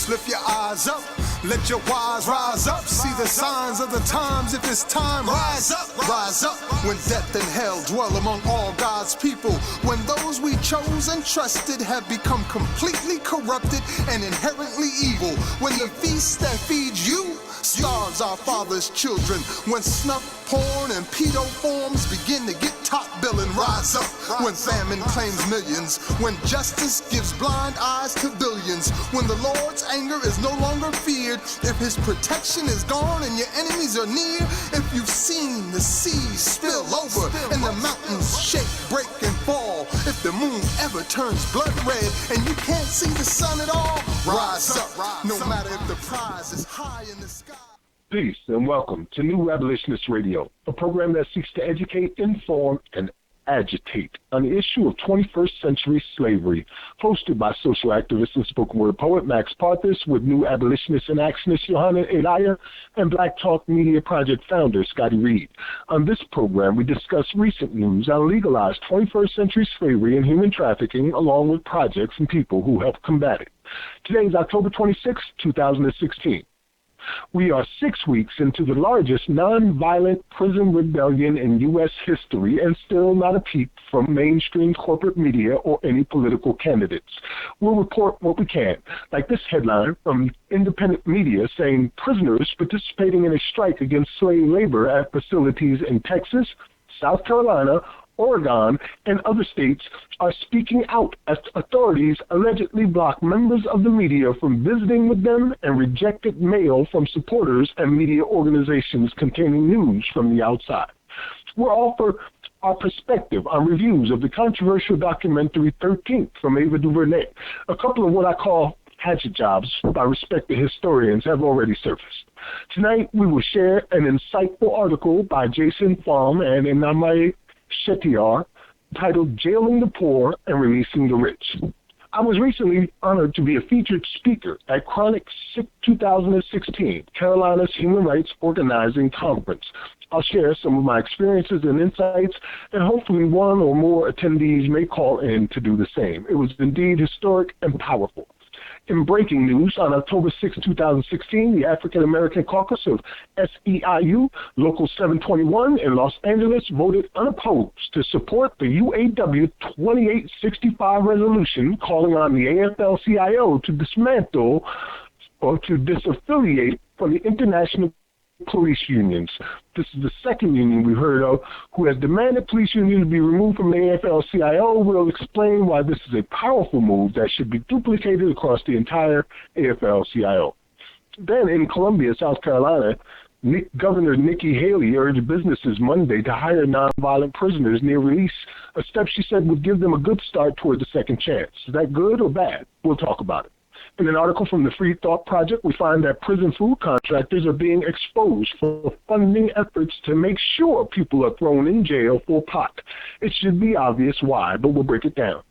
Lift your eyes up, let your wise rise up. See the signs of the times. If it's time, rise up, rise up. When death and hell dwell among all God's people, when those we chose and trusted have become completely corrupted and inherently evil, when the feast that feeds you starves our father's children, when snuff, porn, and pedo forms begin to get top billing, rise up. When famine claims millions, when justice gives blind eyes to billions, when the Lord's anger is no longer feared, if his protection is gone and your enemies are near, if you've seen the seas spill over and the mountains shake, break, and fall, if the moon ever turns blood red and you can't see the sun at all, rise up, no matter if the prize is high in the sky. Peace and welcome to New Abolitionists Radio, a program that seeks to educate, inform, and agitate on the issue of 21st century slavery, hosted by social activist and spoken word poet Max Parthas, with New Abolitionist and Actionist Johanna Elia, and Black Talk Media Project founder Scotty Reed. On this program, we discuss recent news on legalized 21st century slavery and human trafficking, along with projects and people who help combat it. Today is October 26, 2016. We are 6 weeks into the largest nonviolent prison rebellion in U.S. history, and still not a peep from mainstream corporate media or any political candidates. We'll report what we can, like this headline from independent media saying prisoners participating in a strike against slave labor at facilities in Texas, South Carolina, Oregon, and other states are speaking out as authorities allegedly blocked members of the media from visiting with them and rejected mail from supporters and media organizations containing news from the outside. We'll offer our perspective on reviews of the controversial documentary 13th from Ava DuVernay. A couple of what I call hatchet jobs by respected historians have already surfaced. Tonight, we will share an insightful article by Jason Pham and Inamai Shettiar titled Jailing the Poor and Releasing the Rich. I was recently honored to be a featured speaker at Chronic 2016, Carolina's Human Rights Organizing Conference. I'll share some of my experiences and insights, and hopefully one or more attendees may call in to do the same. It was indeed historic and powerful. In breaking news, on October 6, 2016, the African American Caucus of SEIU, Local 721 in Los Angeles, voted unopposed to support the UAW 2865 resolution calling on the AFL-CIO to dismantle or to disaffiliate from the International Police Unions. This is the second union we've heard of who has demanded police unions be removed from the AFL-CIO. We'll explain why this is a powerful move that should be duplicated across the entire AFL-CIO. Then in Columbia, South Carolina, Governor Nikki Haley urged businesses Monday to hire nonviolent prisoners near release, a step she said would give them a good start toward the second chance. Is that good or bad? We'll talk about it. In an article from the Free Thought Project, we find that prison food contractors are being exposed for funding efforts to make sure people are thrown in jail for pot. It should be obvious why, but we'll break it down.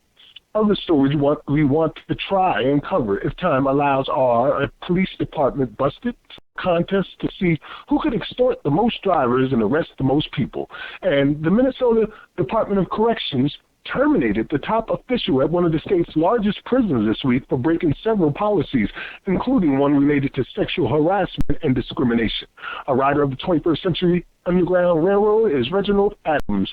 Other stories we want to try and cover, if time allows, are a police department busted contest to see who could extort the most drivers and arrest the most people, and the Minnesota Department of Corrections terminated the top official at one of the state's largest prisons this week for breaking several policies, including one related to sexual harassment and discrimination. A rider of the 21st Century Underground Railroad is Reginald Adams,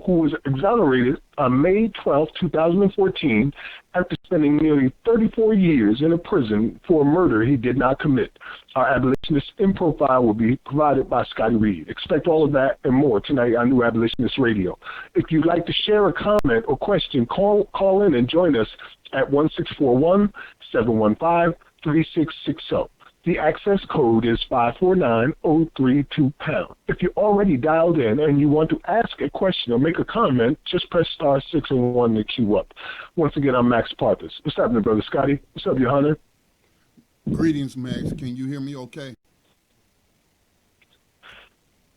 who was exonerated on May 12, 2014, after spending nearly 34 years in a prison for a murder he did not commit. Our abolitionist in profile will be provided by Scotty Reed. Expect all of that and more tonight on New Abolitionist Radio. If you'd like to share a comment or question, call in and join us at 1-641-715-3660. The access code is 549032#. If you're already dialed in and you want to ask a question or make a comment, just press star 6 and 1 to queue up. Once again, I'm Max Parthas. What's happening, Brother Scotty? What's up, Johanna? Greetings, Max. Can you hear me okay?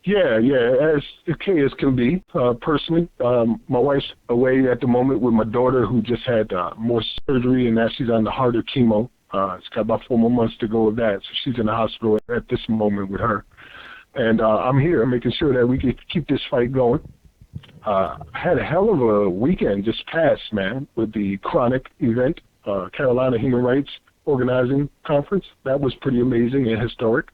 Yeah, as okay as can be. Personally, my wife's away at the moment with my daughter who just had more surgery, and now she's on the harder chemo. It's got about 4 more months to go with that, so she's in the hospital at this moment with her. And I'm here making sure that we can keep this fight going. I had a hell of a weekend just passed, man, with the Chronic event, Carolina Human Rights organizing conference. That was pretty amazing and historic.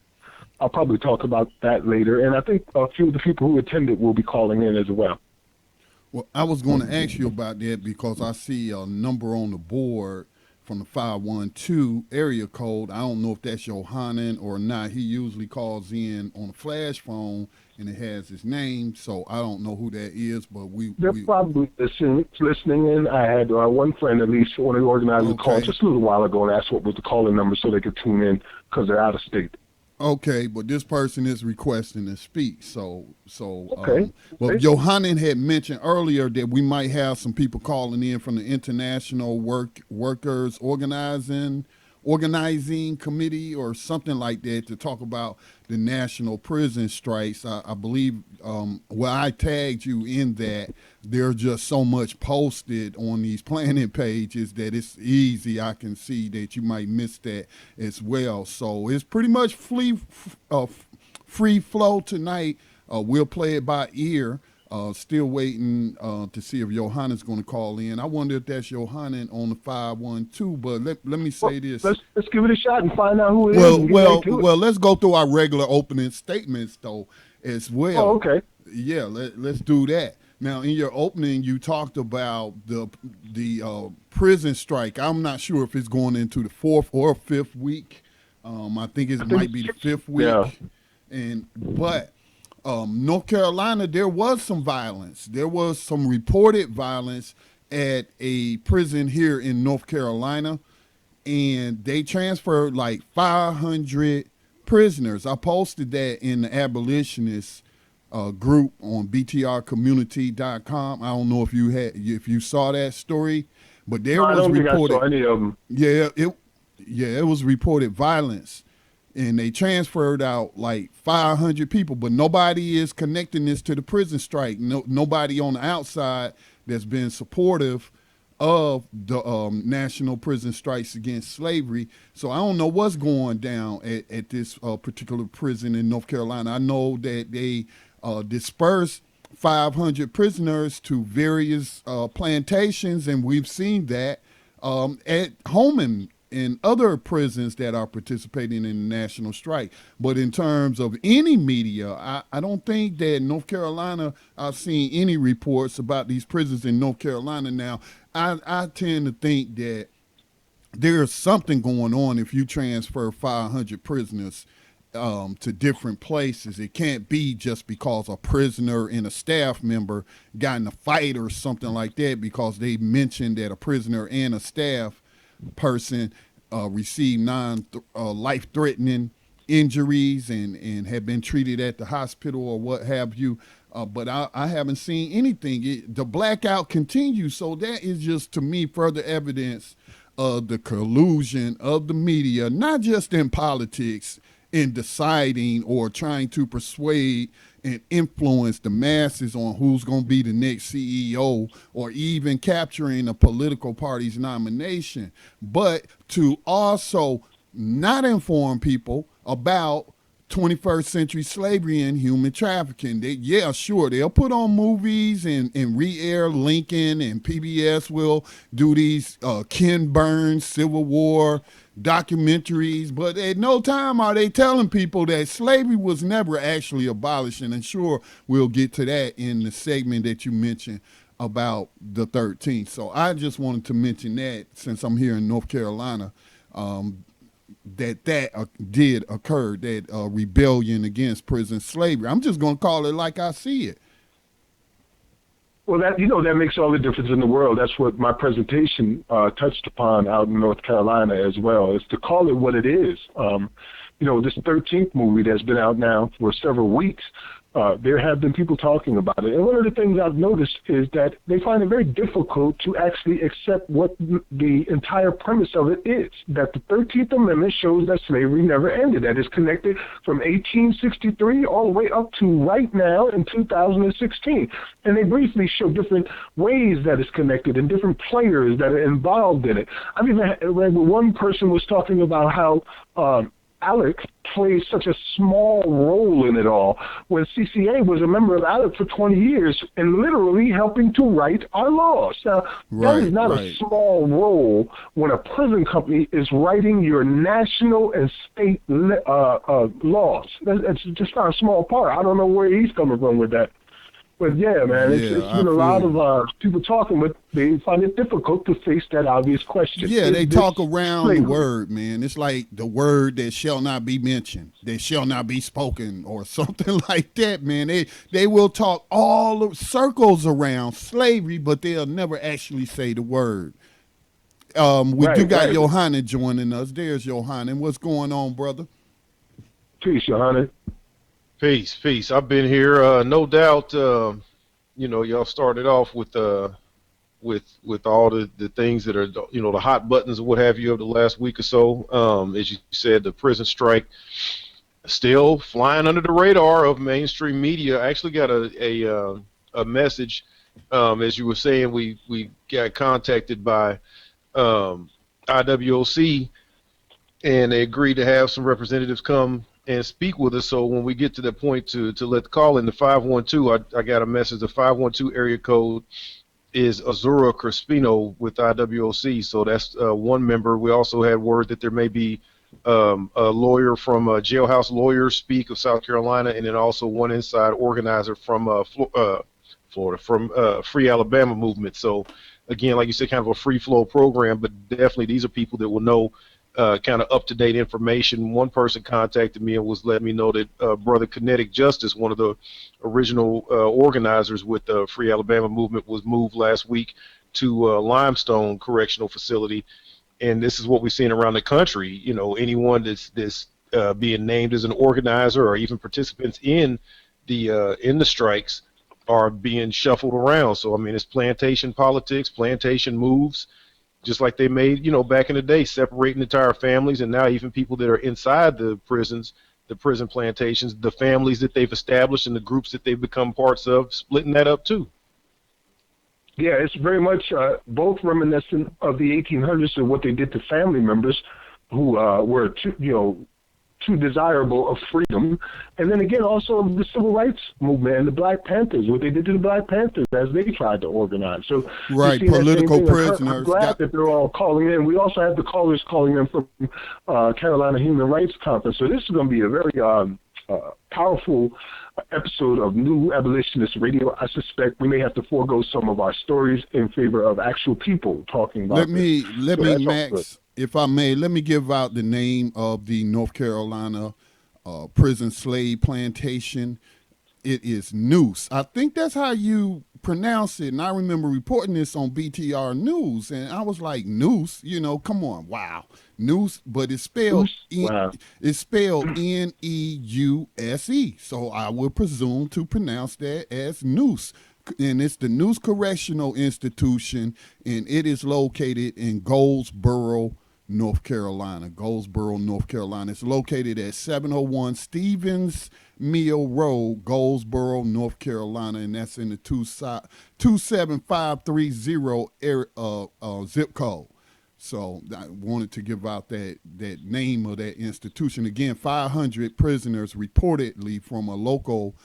I'll probably talk about that later, and I think a few of the people who attended will be calling in as well. Well, I was going to ask you about that because I see a number on the board from the 512 area code. I don't know if that's Johannan or not. He usually calls in on a flash phone, and it has his name, so I don't know who that is, but They're probably listening in. I had one friend, at least, one of the organizers called just a little while ago and asked what was the calling number so they could tune in because they're out of state. Okay, but this person is requesting to speak. Okay. Well, Johannan had mentioned earlier that we might have some people calling in from the International Workers Organizing Committee or something like that to talk about the national prison strikes. I believe, I tagged you in that. There's just so much posted on these planning pages that it's easy. I can see that you might miss that as well. So it's pretty much free flow tonight. We'll play it by ear. Still waiting to see if Johannan's going to call in. I wonder if that's Johannan on the 512. But let me say this. Let's give it a shot and find out who it is. Well, let's go through our regular opening statements though as well. Oh, okay. Yeah, let's do that. Now, in your opening, you talked about the prison strike. I'm not sure if it's going into the 4th or 5th week. I think it might be the 5th week. Yeah. But North Carolina, there was some violence. There was some reported violence at a prison here in North Carolina, and they transferred like 500 prisoners. I posted that in the Abolitionists group on btrcommunity.com. I don't know if you saw that story, but there was reported. I don't think I saw any of them. It was reported violence. And they transferred out like 500 people, but nobody is connecting this to the prison strike. Nobody on the outside that's been supportive of the national prison strikes against slavery. So I don't know what's going down at this particular prison in North Carolina. I know that they dispersed 500 prisoners to various plantations, and we've seen that at Holman and other prisons that are participating in the national strike. But in terms of any media, I don't think that North Carolina, I've seen any reports about these prisons in North Carolina. Now, I tend to think that there's something going on if you transfer 500 prisoners to different places. It can't be just because a prisoner and a staff member got in a fight or something like that, because they mentioned that a prisoner and a staff person received life-threatening injuries and have been treated at the hospital or what have you. But I haven't seen anything. The blackout continues. So that is just, to me, further evidence of the collusion of the media, not just in politics, in deciding or trying to persuade and influence the masses on who's going to be the next CEO, or even capturing a political party's nomination, but to also not inform people about 21st century slavery and human trafficking. They'll put on movies and re-air Lincoln, and PBS will do these Ken Burns Civil War documentaries, but at no time are they telling people that slavery was never actually abolished. And I'm sure we'll get to that in the segment that you mentioned about the 13th. So I just wanted to mention that, since I'm here in North Carolina, that did occur, that rebellion against prison slavery. I'm just going to call it like I see it. Well, that makes all the difference in the world. That's what my presentation touched upon out in North Carolina as well, is to call it what it is. This 13th movie that's been out now for several weeks, there have been people talking about it. And one of the things I've noticed is that they find it very difficult to actually accept what the entire premise of it is, that the 13th Amendment shows that slavery never ended, that it's connected from 1863 all the way up to right now in 2016. And they briefly show different ways that it's connected and different players that are involved in it. I've even read where one person was talking about how ALEC plays such a small role in it all, when CCA was a member of ALEC for 20 years and literally helping to write our laws. Now, that is not a small role when a prison company is writing your national and state laws. It's just not a small part. I don't know where he's coming from with that. But yeah, man, it's been a lot of people talking, but they find it difficult to face that obvious question. Yeah, they talk around slavery? The word, man. It's like the word that shall not be mentioned, that shall not be spoken, or something like that, man. They will talk all the circles around slavery, but they'll never actually say the word. We do got Johanna joining us. There's Johanna. What's going on, brother? Peace, Johanna. Peace. I've been here, no doubt. Y'all started off with all the things that are, the hot buttons or what have you of the last week or so. As you said, the prison strike still flying under the radar of mainstream media. I actually got a message, as you were saying. We got contacted by IWOC, and they agreed to have some representatives come and speak with us. So when we get to that point to let the call in the 512, I got a message. The 512 area code is Azura Crespino with IWOC. So that's one member. We also had word that there may be a lawyer from Jailhouse Lawyers Speak of South Carolina, and then also one inside organizer from Florida, from Free Alabama Movement. So again, like you said, kind of a free flow program, but definitely these are people that will know kind of up-to-date information. One person contacted me and was letting me know that Brother Kinetic Justice, one of the original organizers with the Free Alabama Movement, was moved last week to Limestone Correctional Facility. And this is what we're seeing around the country. Anyone that's being named as an organizer or even participants in the strikes are being shuffled around. So, I mean, it's plantation politics, plantation moves, just like they made, back in the day, separating entire families, and now even people that are inside the prisons, the prison plantations, the families that they've established and the groups that they've become parts of, splitting that up too. Yeah, it's very much both reminiscent of the 1800s and what they did to family members who were too desirable of freedom, and then again also the civil rights movement and the Black Panthers, what they did to the Black Panthers as they tried to organize. So political prisoners. I'm glad that they're all calling in. We also have the callers calling in from Carolina Human Rights Conference. So this is going to be a very powerful episode of New Abolitionist Radio. I suspect we may have to forego some of our stories in favor of actual people talking about Let me, Max, if I may, let me give out the name of the North Carolina prison slave plantation. It is Noose. I think that's how you pronounce it. And I remember reporting this on BTR News, and I was like, Noose, come on, wow. Noose, but it's spelled it's spelled Neuse. So I would presume to pronounce that as Noose. And it's the Noose Correctional Institution, and it is located in Goldsboro, North Carolina. It's located at 701 Stevens Mill Road, Goldsboro, North Carolina, and that's in the 27530 zip code. So I wanted to give out that name of that institution. Again, 500 prisoners reportedly from a local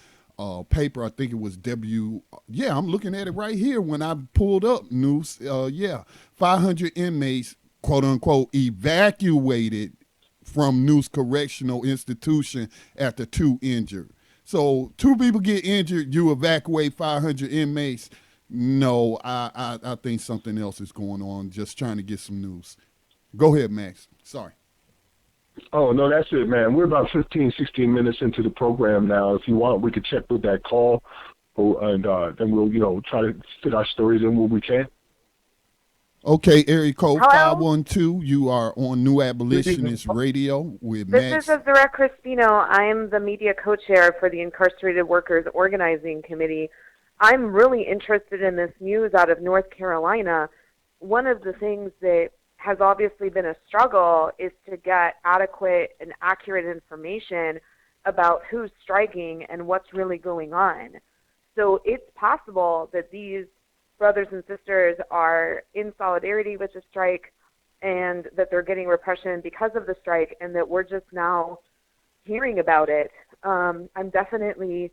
paper. I think it was I'm looking at it right here when I pulled up Noose. 500 inmates, quote unquote, evacuated from Noose Correctional Institution after 2 injured. So 2 people get injured, you evacuate 500 inmates. No, I think something else is going on. Just trying to get some news. Go ahead, Max. Sorry. Oh, no, that's it, man. We're about 15, 16 minutes into the program now. If you want, we could check with that call, and then we'll, try to fit our stories in where we can. Okay, area code 512. You are on New Abolitionist Radio with Max. This is Azura Crespino. I'm the media co-chair for the Incarcerated Workers Organizing Committee. I'm really interested in this news out of North Carolina. One of the things that has obviously been a struggle is to get adequate and accurate information about who's striking and what's really going on. So it's possible that these brothers and sisters are in solidarity with the strike, and that they're getting repression because of the strike, and that we're just now hearing about it. I'm definitely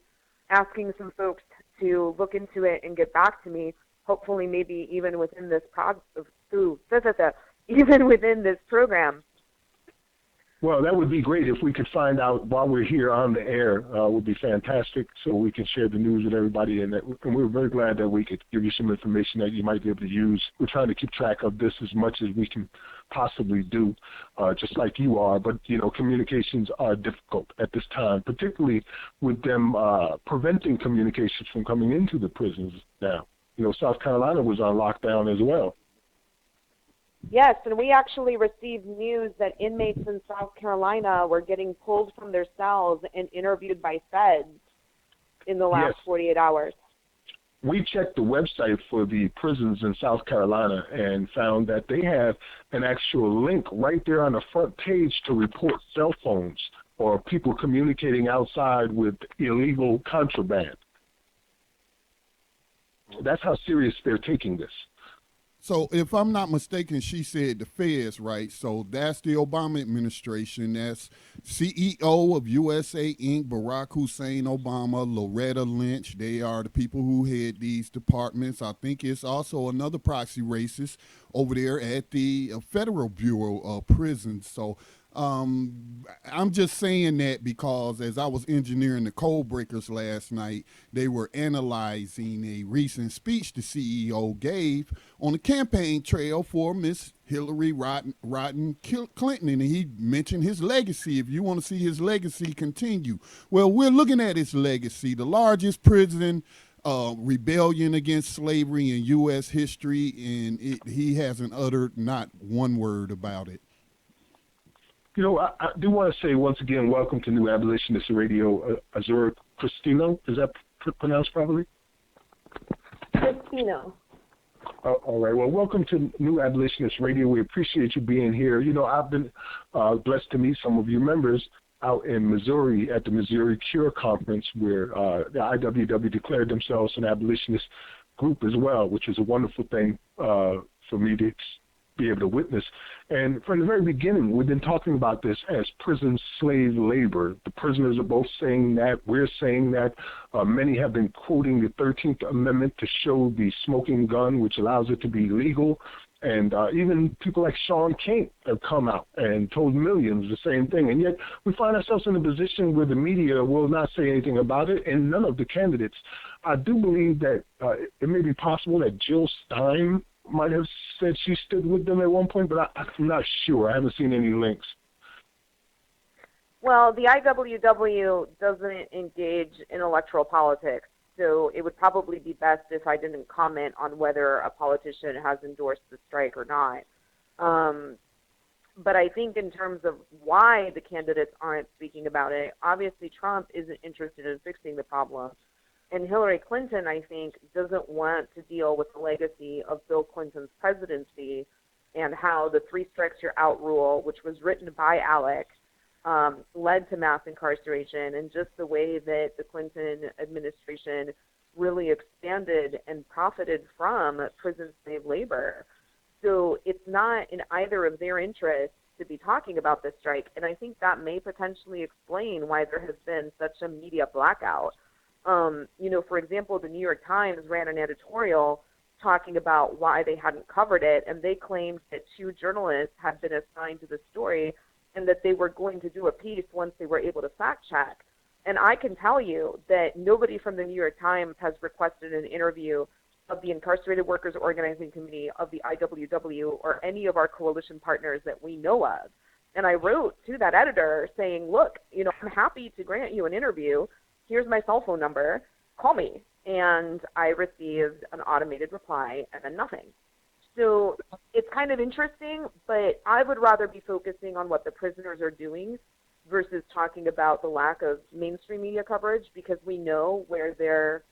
asking some folks to look into it and get back to me, hopefully maybe even within this even within this program. Well, that would be great if we could find out while we're here on the air. Would be fantastic, so we can share the news with everybody. And we're very glad that we could give you some information that you might be able to use. We're trying to keep track of this as much as we can possibly do, just like you are. But, communications are difficult at this time, particularly with them preventing communications from coming into the prisons now. South Carolina was on lockdown as well. Yes, and we actually received news that inmates in South Carolina were getting pulled from their cells and interviewed by feds in the last 48 hours. We checked the website for the prisons in South Carolina and found that they have an actual link right there on the front page to report cell phones or people communicating outside with illegal contraband. That's how serious they're taking this. So if I'm not mistaken, she said the feds, right? So that's the Obama administration. That's CEO of USA Inc., Barack Hussein Obama, Loretta Lynch. They are the people who head these departments. I think it's also another proxy racist over there at the Federal Bureau of Prisons. So I'm just saying that because as I was engineering the code breakers last night, they were analyzing a recent speech the CEO gave on the campaign trail for Miss Hillary Rodham Clinton, and he mentioned his legacy. If you want to see his legacy continue, well, we're looking at his legacy, the largest prison rebellion against slavery in U.S. history, and he hasn't uttered not one word about it. I do want to say once again, welcome to New Abolitionist Radio, Azura Cristino. Is that pronounced properly? Cristino. All right. Well, welcome to New Abolitionist Radio. We appreciate you being here. I've been blessed to meet some of your members out in Missouri at the Missouri Cure Conference, where the IWW declared themselves an abolitionist group as well, which is a wonderful thing for me to be able to witness. And from the very beginning, we've been talking about this as prison slave labor. The prisoners are both saying that. We're saying that. Many have been quoting the 13th Amendment to show the smoking gun, which allows it to be legal. And even people like Sean King have come out and told millions the same thing. And yet we find ourselves in a position where the media will not say anything about it, and none of the candidates. I do believe that it may be possible that Jill Stein might have said she stood with them at one point, but I'm not sure. I haven't seen any links. Well, the IWW doesn't engage in electoral politics, so it would probably be best if I didn't comment on whether a politician has endorsed the strike or not. But I think in terms of why the candidates aren't speaking about it, obviously Trump isn't interested in fixing the problem. And Hillary Clinton, I think, doesn't want to deal with the legacy of Bill Clinton's presidency and how the 3 strikes you're out rule, which was written by Alec, led to mass incarceration, and just the way that the Clinton administration really expanded and profited from prison slave labor. So it's not in either of their interests to be talking about this strike, and I think that may potentially explain why there has been such a media blackout. For example, the New York Times ran an editorial talking about why they hadn't covered it, and they claimed that 2 journalists had been assigned to the story and that they were going to do a piece once they were able to fact check. And I can tell you that nobody from the New York Times has requested an interview of the Incarcerated Workers Organizing Committee, of the IWW, or any of our coalition partners that we know of. And I wrote to that editor saying, look, I'm happy to grant you an interview. Here's my cell phone number, call me. And I received an automated reply and then nothing. So it's kind of interesting, but I would rather be focusing on what the prisoners are doing versus talking about the lack of mainstream media coverage, because we know where their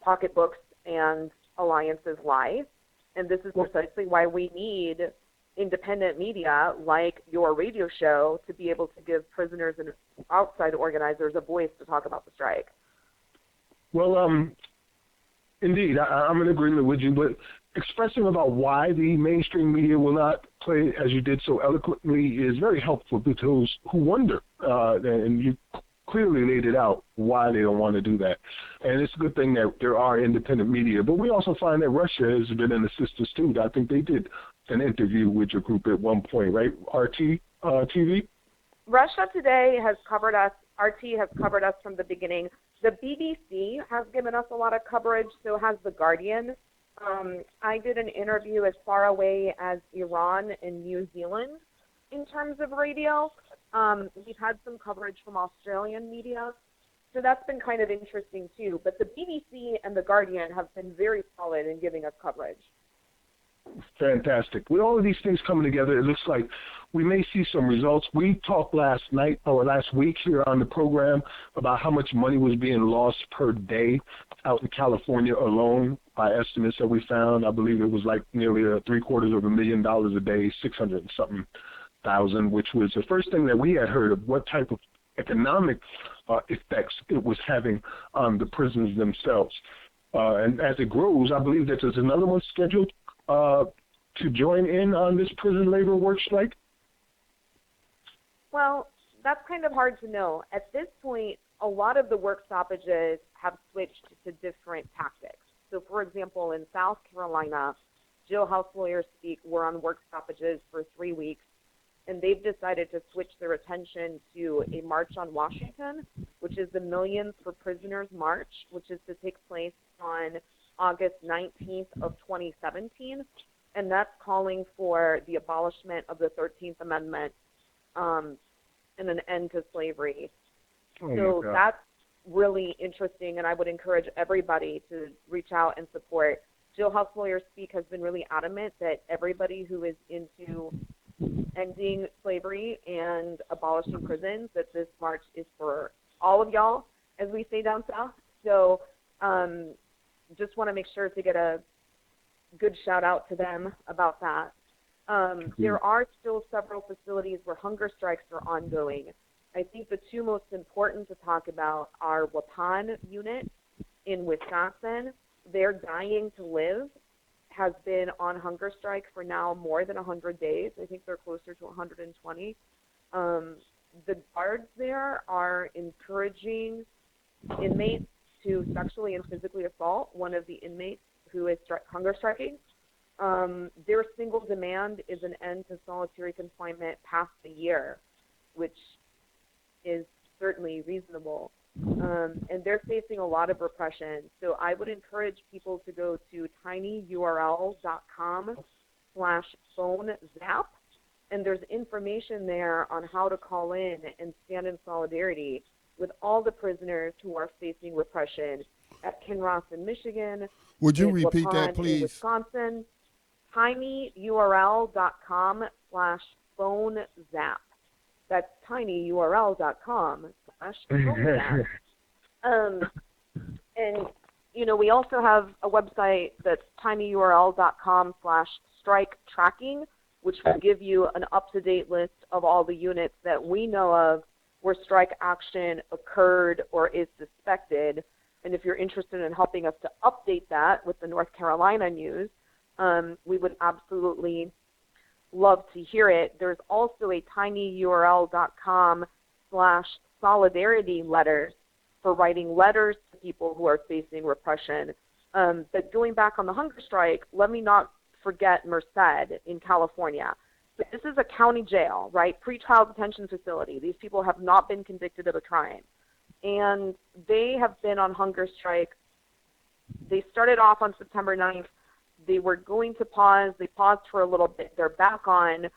pocketbooks and alliances lie. And this is precisely why we need independent media like your radio show to be able to give prisoners and outside organizers a voice to talk about the strike. Well, Indeed, I'm in agreement with you, but expressing about why the mainstream media will not play, as you did so eloquently, is very helpful to those who wonder, and you clearly laid it out why they don't want to do that. And it's a good thing that there are independent media, but we also find that Russia has been an assistance too. I think they did an interview with your group at one point, right? RT TV? Russia Today has covered us. RT has covered us from the beginning. The BBC has given us a lot of coverage, so has The Guardian. I did an interview as far away as Iran and New Zealand in terms of radio. We've had some coverage from Australian media, so that's been kind of interesting too. But the BBC and The Guardian have been very solid in giving us coverage. Fantastic. With all of these things coming together, it looks like we may see some results. We talked last week here on the program about how much money was being lost per day out in California alone by estimates that we found. I believe it was like nearly $750,000 a day, 600 and something thousand, which was the first thing that we had heard of what type of economic effects it was having on the prisons themselves. And as it grows, I believe that there's another one scheduled to join in on this prison labor work strike? Well, that's kind of hard to know. At this point, a lot of the work stoppages have switched to different tactics. So, for example, in South Carolina, jailhouse lawyers speak were on work stoppages for 3 weeks, and they've decided to switch their attention to a March on Washington, which is the Millions for Prisoners March, which is to take place on August 19th of 2017, and that's calling for the abolishment of the 13th Amendment and an end to slavery. So that's really interesting, and I would encourage everybody to reach out and support. Jailhouse Lawyers Speak has been really adamant that everybody who is into ending slavery and abolishing prisons, that this march is for all of y'all, as we say down south. So just want to make sure to get a good shout out to them about that. There are still several facilities where hunger strikes are ongoing. I think the two most important to talk about are Waupun unit in Wisconsin. Their Dying to Live has been on hunger strike for now more than 100 days. I think they're closer to 120. The guards there are encouraging inmates to sexually and physically assault one of the inmates who is hunger striking. Their single demand is an end to solitary confinement past a year, which is certainly reasonable. And they're facing a lot of repression. So I would encourage people to go to tinyurl.com/phonezap, and there's information there on how to call in and stand in solidarity with all the prisoners who are facing repression at Kinross in Michigan. Would you repeat that, please? In Wisconsin, tinyurl.com/phonezap. That's tinyurl.com/phonezap. And, you know, we also have a website that's tinyurl.com/strike tracking, which will give you an up-to-date list of all the units that we know of where strike action occurred or is suspected. And if you're interested in helping us to update that with the North Carolina news, we would absolutely love to hear it. There's also a tinyurl.com/solidarity letters for writing letters to people who are facing repression. But going back on the hunger strike, let me not forget Merced in California. This is a county jail, right? Pretrial detention facility. These people have not been convicted of a crime. And they have been on hunger strike. They started off on September 9th. They were going to pause. They paused for a little bit. They're back on.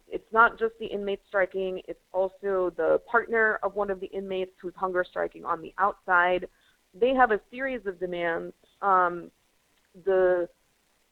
It's not just the inmates striking. It's also the partner of one of the inmates who's hunger striking on the outside. They have a series of demands. The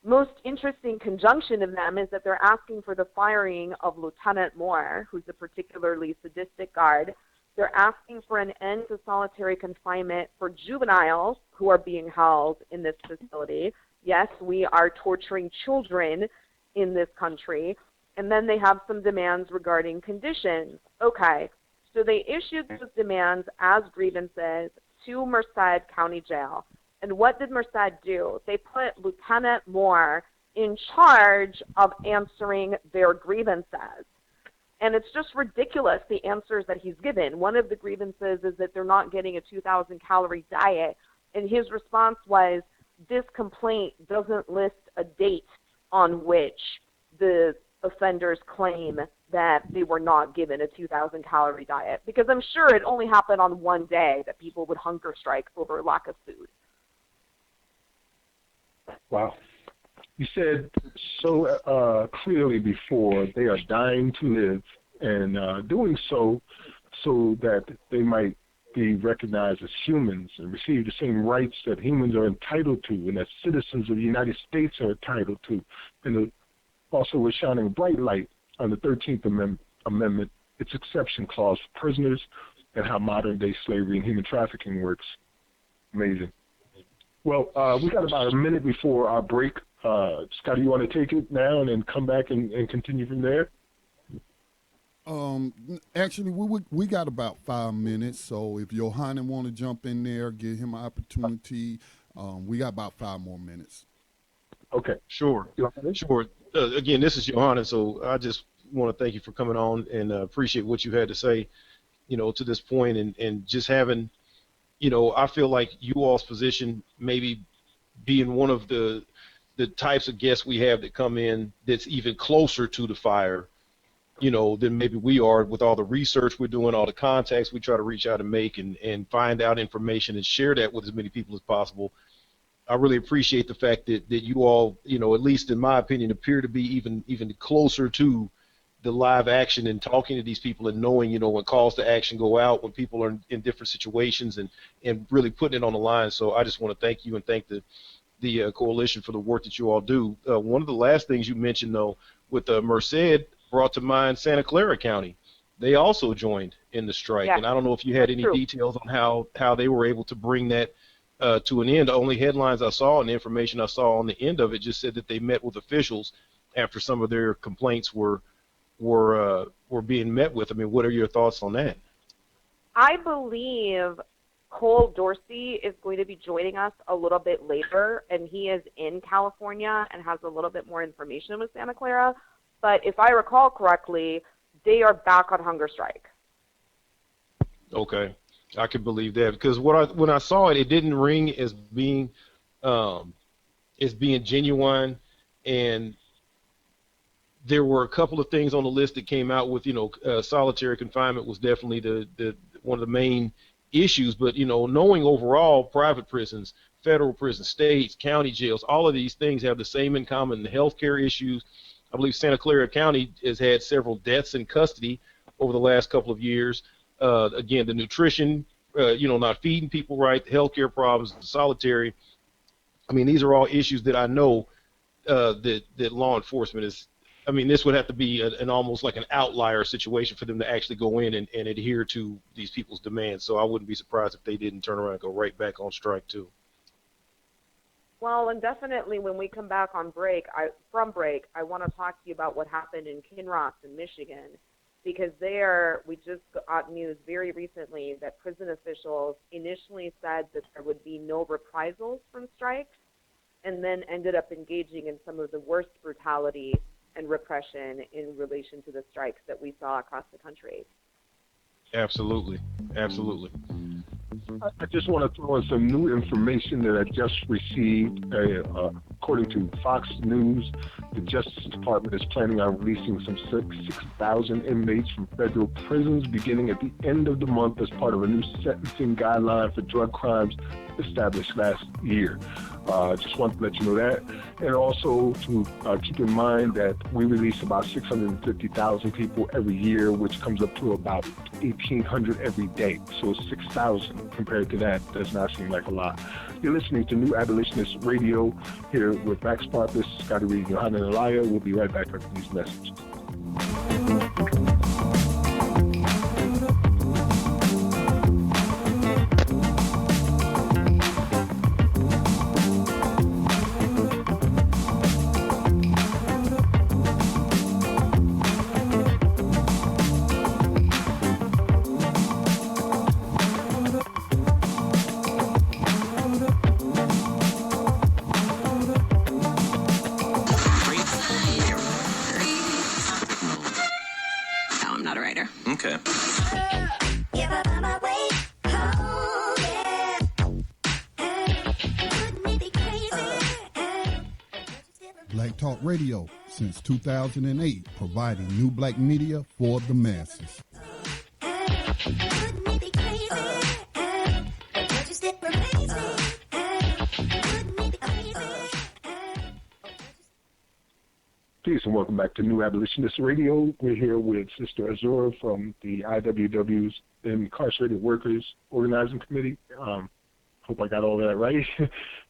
most interesting conjunction of them is that they're asking for the firing of Lieutenant Moore, who's a particularly sadistic guard. They're asking for an end to solitary confinement for juveniles who are being held in this facility. Yes, we are torturing children in this country. And then they have some demands regarding conditions. Okay, so they issued those demands as grievances to Merced County Jail. And what did Merced do? They put Lieutenant Moore in charge of answering their grievances. And it's just ridiculous, the answers that he's given. One of the grievances is that they're not getting a 2,000-calorie diet. And his response was, this complaint doesn't list a date on which the offenders claim that they were not given a 2,000-calorie diet. Because I'm sure it only happened on one day that people would hunger strike over lack of food. Wow. You said so clearly before they are dying to live and doing so that they might be recognized as humans and receive the same rights that humans are entitled to and that citizens of the United States are entitled to. And also we're shining a bright light on the 13th Amendment, its exception clause for prisoners, and how modern-day slavery and human trafficking works. Amazing. Well, we got about a minute before our break. Scott, you want to take it now and then come back and continue from there? Actually, we got about 5 minutes, so if Johanna want to jump in there, give him an opportunity. We got about 5 more minutes. Okay. Sure. Sure. Again, this is Johanna, so I just want to thank you for coming on and appreciate what you had to say, to this point and just having, I feel like you all's position maybe being one of the types of guests we have that come in that's even closer to the fire, than maybe we are with all the research we're doing, all the contacts we try to reach out and make and find out information and share that with as many people as possible. I really appreciate the fact that you all, at least in my opinion, appear to be even closer to the live action and talking to these people and knowing, when calls to action go out, when people are in different situations and really putting it on the line. So I just want to thank you and thank the coalition for the work that you all do. One of the last things you mentioned, though, with Merced brought to mind Santa Clara County. They also joined in the strike, and I don't know if you had any details on how they were able to bring that to an end. The only headlines I saw and the information I saw on the end of it just said that they met with officials after some of their complaints were being met with. I mean, what are your thoughts on that? I believe Cole Dorsey is going to be joining us a little bit later, and he is in California and has a little bit more information with Santa Clara. But if I recall correctly, they are back on hunger strike. Okay, I can believe that because when I saw it, it didn't ring as being genuine, and there were a couple of things on the list that came out with solitary confinement was definitely the one of the main issues. But knowing overall private prisons, federal prisons, states, county jails, all of these things have the same in common: the healthcare issues. I believe Santa Clara County has had several deaths in custody over the last couple of years. Again, the nutrition, not feeding people right, the healthcare problems, the solitary. I mean, these are all issues that I know that law enforcement is. I mean, this would have to be an almost like an outlier situation for them to actually go in and adhere to these people's demands. So I wouldn't be surprised if they didn't turn around and go right back on strike too. Well, and definitely when we come back on break, I want to talk to you about what happened in Kinross in Michigan, because we just got news very recently that prison officials initially said that there would be no reprisals from strikes, and then ended up engaging in some of the worst brutality and repression in relation to the strikes that we saw across the country. Absolutely. I just want to throw in some new information that I just received. According to Fox News, the Justice Department is planning on releasing some 6,000 inmates from federal prisons beginning at the end of the month as part of a new sentencing guideline for drug crimes established last year. Just want to let you know that. And also to keep in mind that we release about 650,000 people every year, which comes up to about 1,800 every day. So 6,000 compared to that does not seem like a lot. You're listening to New Abolitionist Radio here with Max Parpis, Scotty Reed, and Johanna Elia. We'll be right back after these messages. Okay. Black Talk Radio since 2008, providing new black media for the masses. Peace and welcome back to New Abolitionists Radio. We're here with Sister Azura from the IWW's Incarcerated Workers Organizing Committee. Hope I got all that right.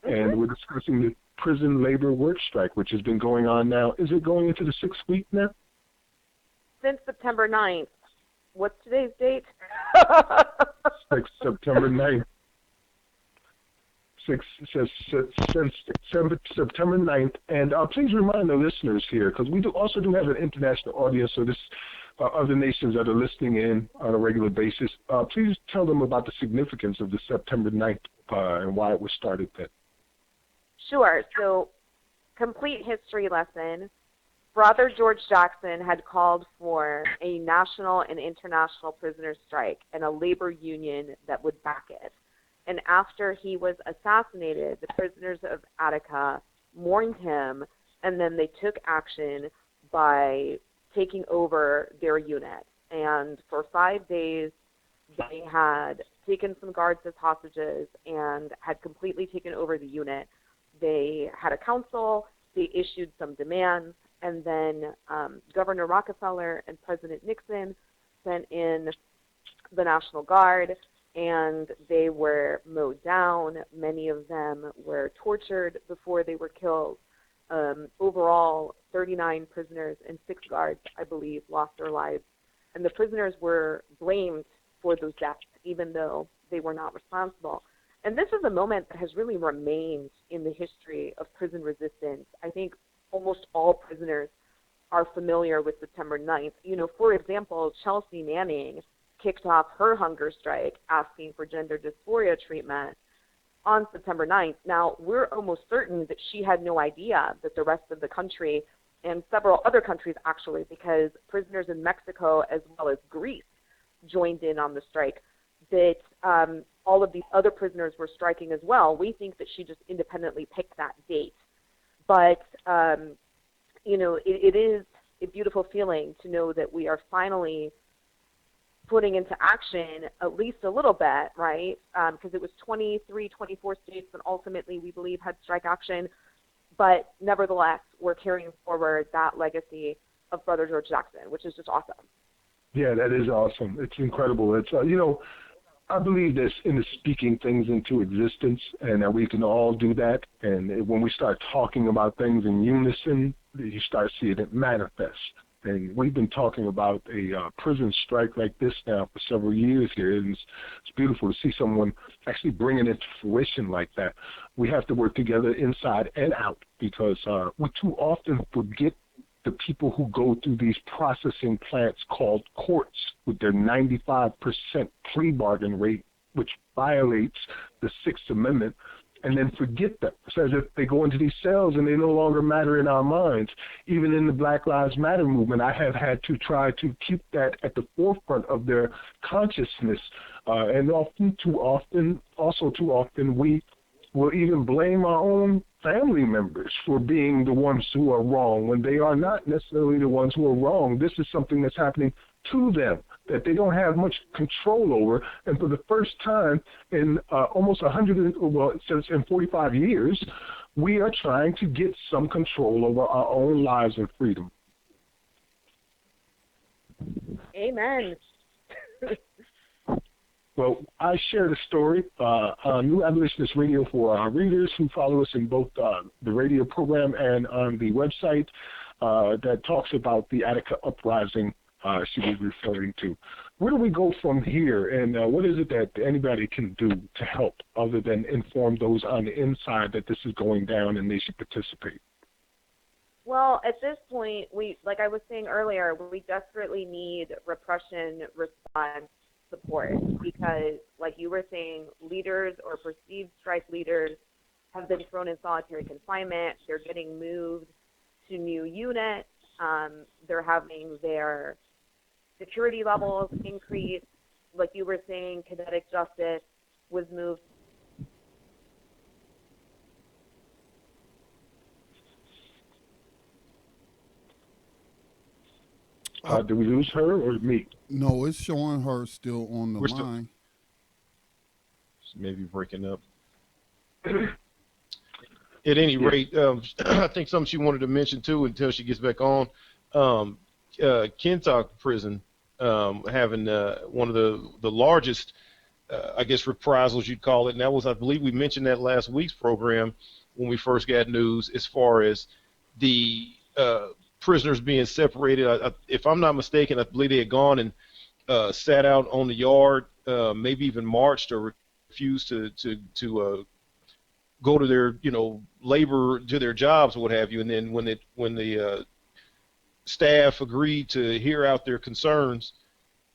And we're discussing the prison labor work strike, which has been going on now. Is it going into the 6th week now? Since September 9th. What's today's date? September 9th. Since September 9th. And please remind the listeners here, because we also do have an international audience, so this other nations that are listening in on a regular basis. Please tell them about the significance of the September 9th and why it was started then. Sure. So, complete history lesson. Brother George Jackson had called for a national and international prisoners' strike and a labor union that would back it. And after he was assassinated, the prisoners of Attica mourned him, and then they took action by taking over their unit. And for 5 days, they had taken some guards as hostages and had completely taken over the unit. They had a council, they issued some demands, and then Governor Rockefeller and President Nixon sent in the National Guard, and they were mowed down. Many of them were tortured before they were killed. Overall, 39 prisoners and 6 guards, I believe, lost their lives. And the prisoners were blamed for those deaths, even though they were not responsible. And this is a moment that has really remained in the history of prison resistance. I think almost all prisoners are familiar with September 9th. You know, for example, Chelsea Manning kicked off her hunger strike asking for gender dysphoria treatment on September 9th. Now, we're almost certain that she had no idea that the rest of the country and several other countries actually, because prisoners in Mexico as well as Greece joined in on the strike, that all of these other prisoners were striking as well. We think that she just independently picked that date. But, you know, it is a beautiful feeling to know that we are finally putting into action at least a little bit, right? Because it was 23, 24 states that ultimately we believe had strike action. But nevertheless, we're carrying forward that legacy of Brother George Jackson, which is just awesome. Yeah, that is awesome. It's incredible. It's, you know, I believe this in the speaking things into existence, and that we can all do that. And when we start talking about things in unison, you start seeing it manifest. And we've been talking about a prison strike like this now for several years here, and it's beautiful to see someone actually bringing it to fruition like that. We have to work together inside and out, because we too often forget the people who go through these processing plants called courts with their 95% plea bargain rate, which violates the Sixth Amendment, and then forget them. It's as if they go into these cells and they no longer matter in our minds. Even in the Black Lives Matter movement, I have had to try to keep that at the forefront of their consciousness. And too often, we will even blame our own family members for being the ones who are wrong when they are not necessarily the ones who are wrong. This is something that's happening to them that they don't have much control over. And for the first time in almost 45 years, we are trying to get some control over our own lives and freedom. Amen. Well, I shared a story on New Abolitionist Radio for our readers who follow us in both the radio program and on the website that talks about the Attica uprising she was referring to. Where do we go from here, and what is it that anybody can do to help other than inform those on the inside that this is going down and they should participate? Well, at this point, like I was saying earlier, we desperately need repression response support, because, like you were saying, leaders or perceived strike leaders have been thrown in solitary confinement. They're getting moved to new units. They're having their security levels increased, like you were saying, kinetic justice was moved. Did we lose her or me? No, it's showing her still on the line. Maybe breaking up. At any rate, I think something she wanted to mention too until she gets back on. Kentucky prison having one of the largest, I guess, reprisals you'd call it. And that was, I believe we mentioned that last week's program when we first got news as far as the prisoners being separated. If I'm not mistaken, I believe they had gone and sat out on the yard, maybe even marched or refused to go to their, labor, to their jobs or what have you. And then when the staff agreed to hear out their concerns,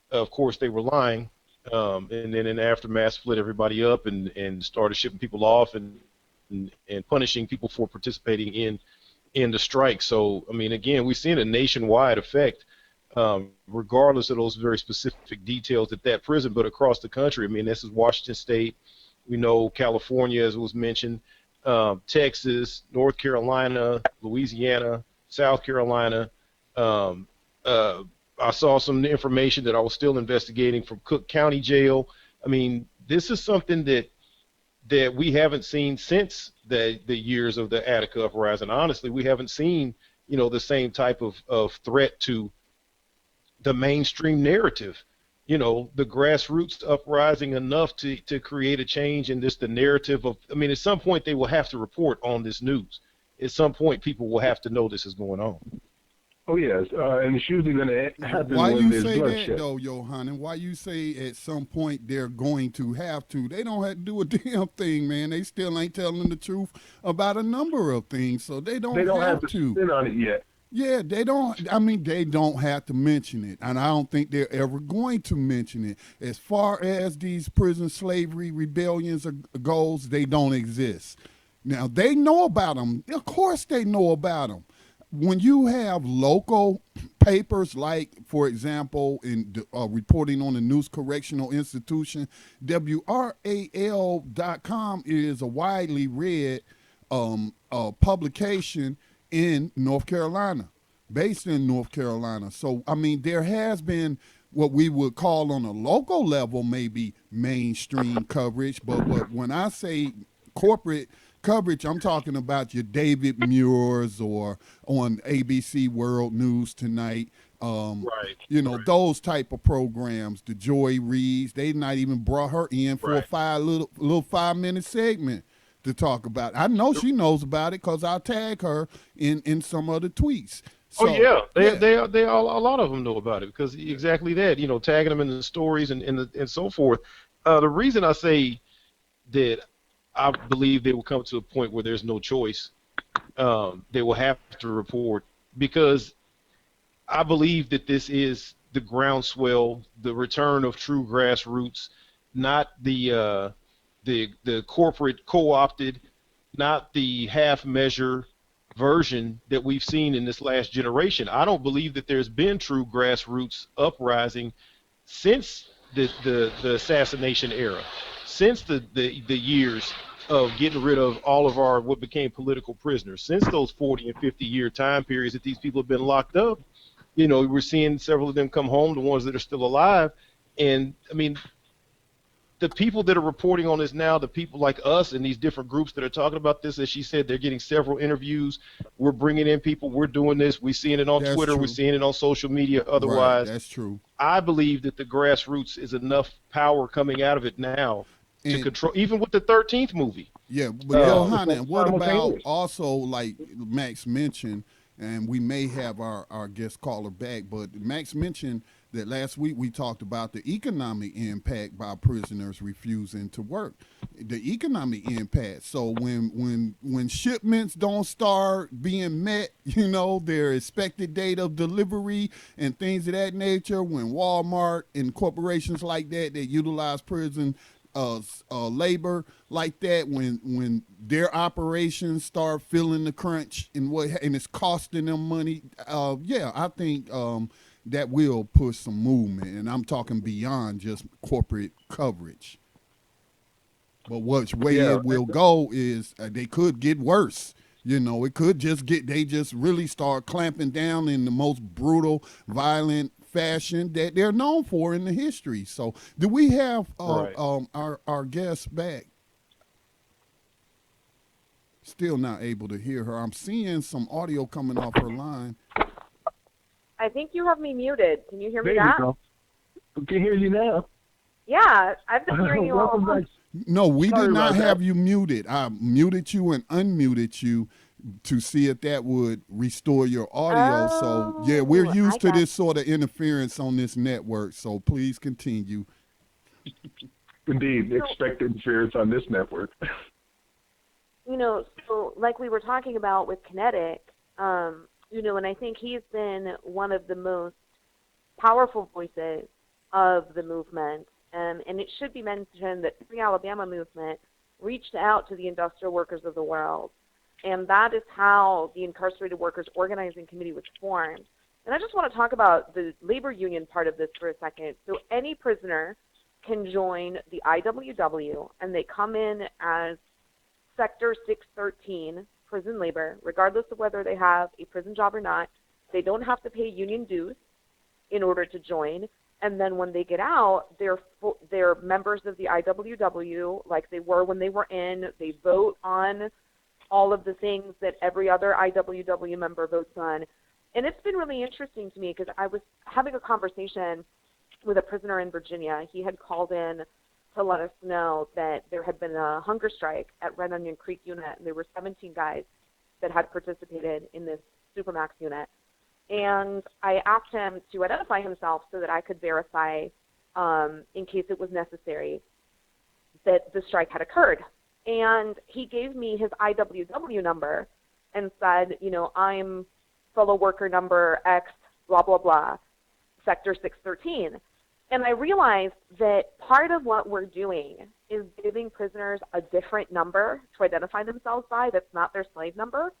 of course they were lying. And then in the aftermath split everybody up and started shipping people off and punishing people for participating in the strike. So, I mean, again, we've seen a nationwide effect, regardless of those very specific details at that prison, but across the country. I mean, this is Washington State. We know California, as was mentioned, Texas, North Carolina, Louisiana, South Carolina. I saw some information that I was still investigating from Cook County Jail. I mean, this is something that we haven't seen since the years of the Attica uprising. Honestly, we haven't seen, the same type of threat to the mainstream narrative. The grassroots uprising enough to create a change in the narrative of, I mean, at some point they will have to report on this news. At some point people will have to know this is going on. Oh, yes, and it's usually going to happen Why when you there's say bloodshed. that, though, Johanna? Why you say at some point they're going to have to? They don't have to do a damn thing, man. They still ain't telling the truth about a number of things, so they don't have to spin on it yet. Yeah, they don't. I mean, they don't have to mention it, and I don't think they're ever going to mention it. As far as these prison slavery rebellions goes, they don't exist. Now, they know about them. Of course they know about them. When you have local papers like, for example, in reporting on the News Correctional Institution, WRAL.com is a widely read publication in North Carolina, based in North Carolina. So, I mean, there has been what we would call on a local level maybe mainstream coverage, but when I say corporate coverage, I'm talking about your David Muirs or on ABC World News Tonight. Right. Those type of programs, the Joy Reids, they not even brought her in for a little 5-minute segment to talk about it. I know she knows about it because I tag her in some other tweets. So, they all, a lot of them know about it because exactly that, tagging them in the stories and so forth. The reason I say that I believe they will come to a point where there's no choice. They will have to report because I believe that this is the groundswell, the return of true grassroots, not the corporate co-opted, not the half-measure version that we've seen in this last generation. I don't believe that there's been true grassroots uprising since the assassination era. Since the years of getting rid of all of our what became political prisoners, since those 40 and 50-year time periods that these people have been locked up, we're seeing several of them come home, the ones that are still alive. And, I mean, the people that are reporting on this now, the people like us and these different groups that are talking about this, as she said, they're getting several interviews. We're bringing in people. We're doing this. We're seeing it on Twitter. True. We're seeing it on social media. Otherwise, right, that's true. I believe that the grassroots is enough power coming out of it now to control, even with the 13th movie. Yeah, but Johanna, what about also, like Max mentioned, and we may have our guest caller back, but Max mentioned that last week we talked about the economic impact by prisoners refusing to work. The economic impact. So when shipments don't start being met, their expected date of delivery and things of that nature, when Walmart and corporations like that utilize prison labor like that, when their operations start feeling the crunch and it's costing them money, I think that will push some movement. And I'm talking beyond just corporate coverage. But which way it will go is they could get worse. You know, it could just they just really start clamping down in the most brutal, violent fashion that they're known for in the history. So do we have our guest back? Still not able to hear her. I'm seeing some audio coming off her line. I think you have me muted. Can you hear me now? now? There you go. We can hear you now. Yeah, I've been hearing you all along. No, we did not have you muted. I muted you and unmuted you to see if that would restore your audio. So, yeah, we're used to this sort of interference on this network, so please continue. Indeed, expect interference on this network. You know, so like we were talking about with Kinetic, you know, and I think he's been one of the most powerful voices of the movement. And it should be mentioned that the Free Alabama movement reached out to the industrial workers of the world. And that is how the Incarcerated Workers Organizing Committee was formed. And I just want to talk about the labor union part of this for a second. So any prisoner can join the IWW, and they come in as Sector 613 prison labor, regardless of whether they have a prison job or not. They don't have to pay union dues in order to join. And then when they get out, they're members of the IWW like they were when they were in. They vote on all of the things that every other IWW member votes on. And it's been really interesting to me because I was having a conversation with a prisoner in Virginia. He had called in to let us know that there had been a hunger strike at Red Onion Creek unit, and there were 17 guys that had participated in this Supermax unit. And I asked him to identify himself so that I could verify, in case it was necessary, that the strike had occurred. And he gave me his IWW number and said, you know, I'm fellow worker number X, blah, blah, blah, Sector 613. And I realized that part of what we're doing is giving prisoners a different number to identify themselves by that's not their slave number,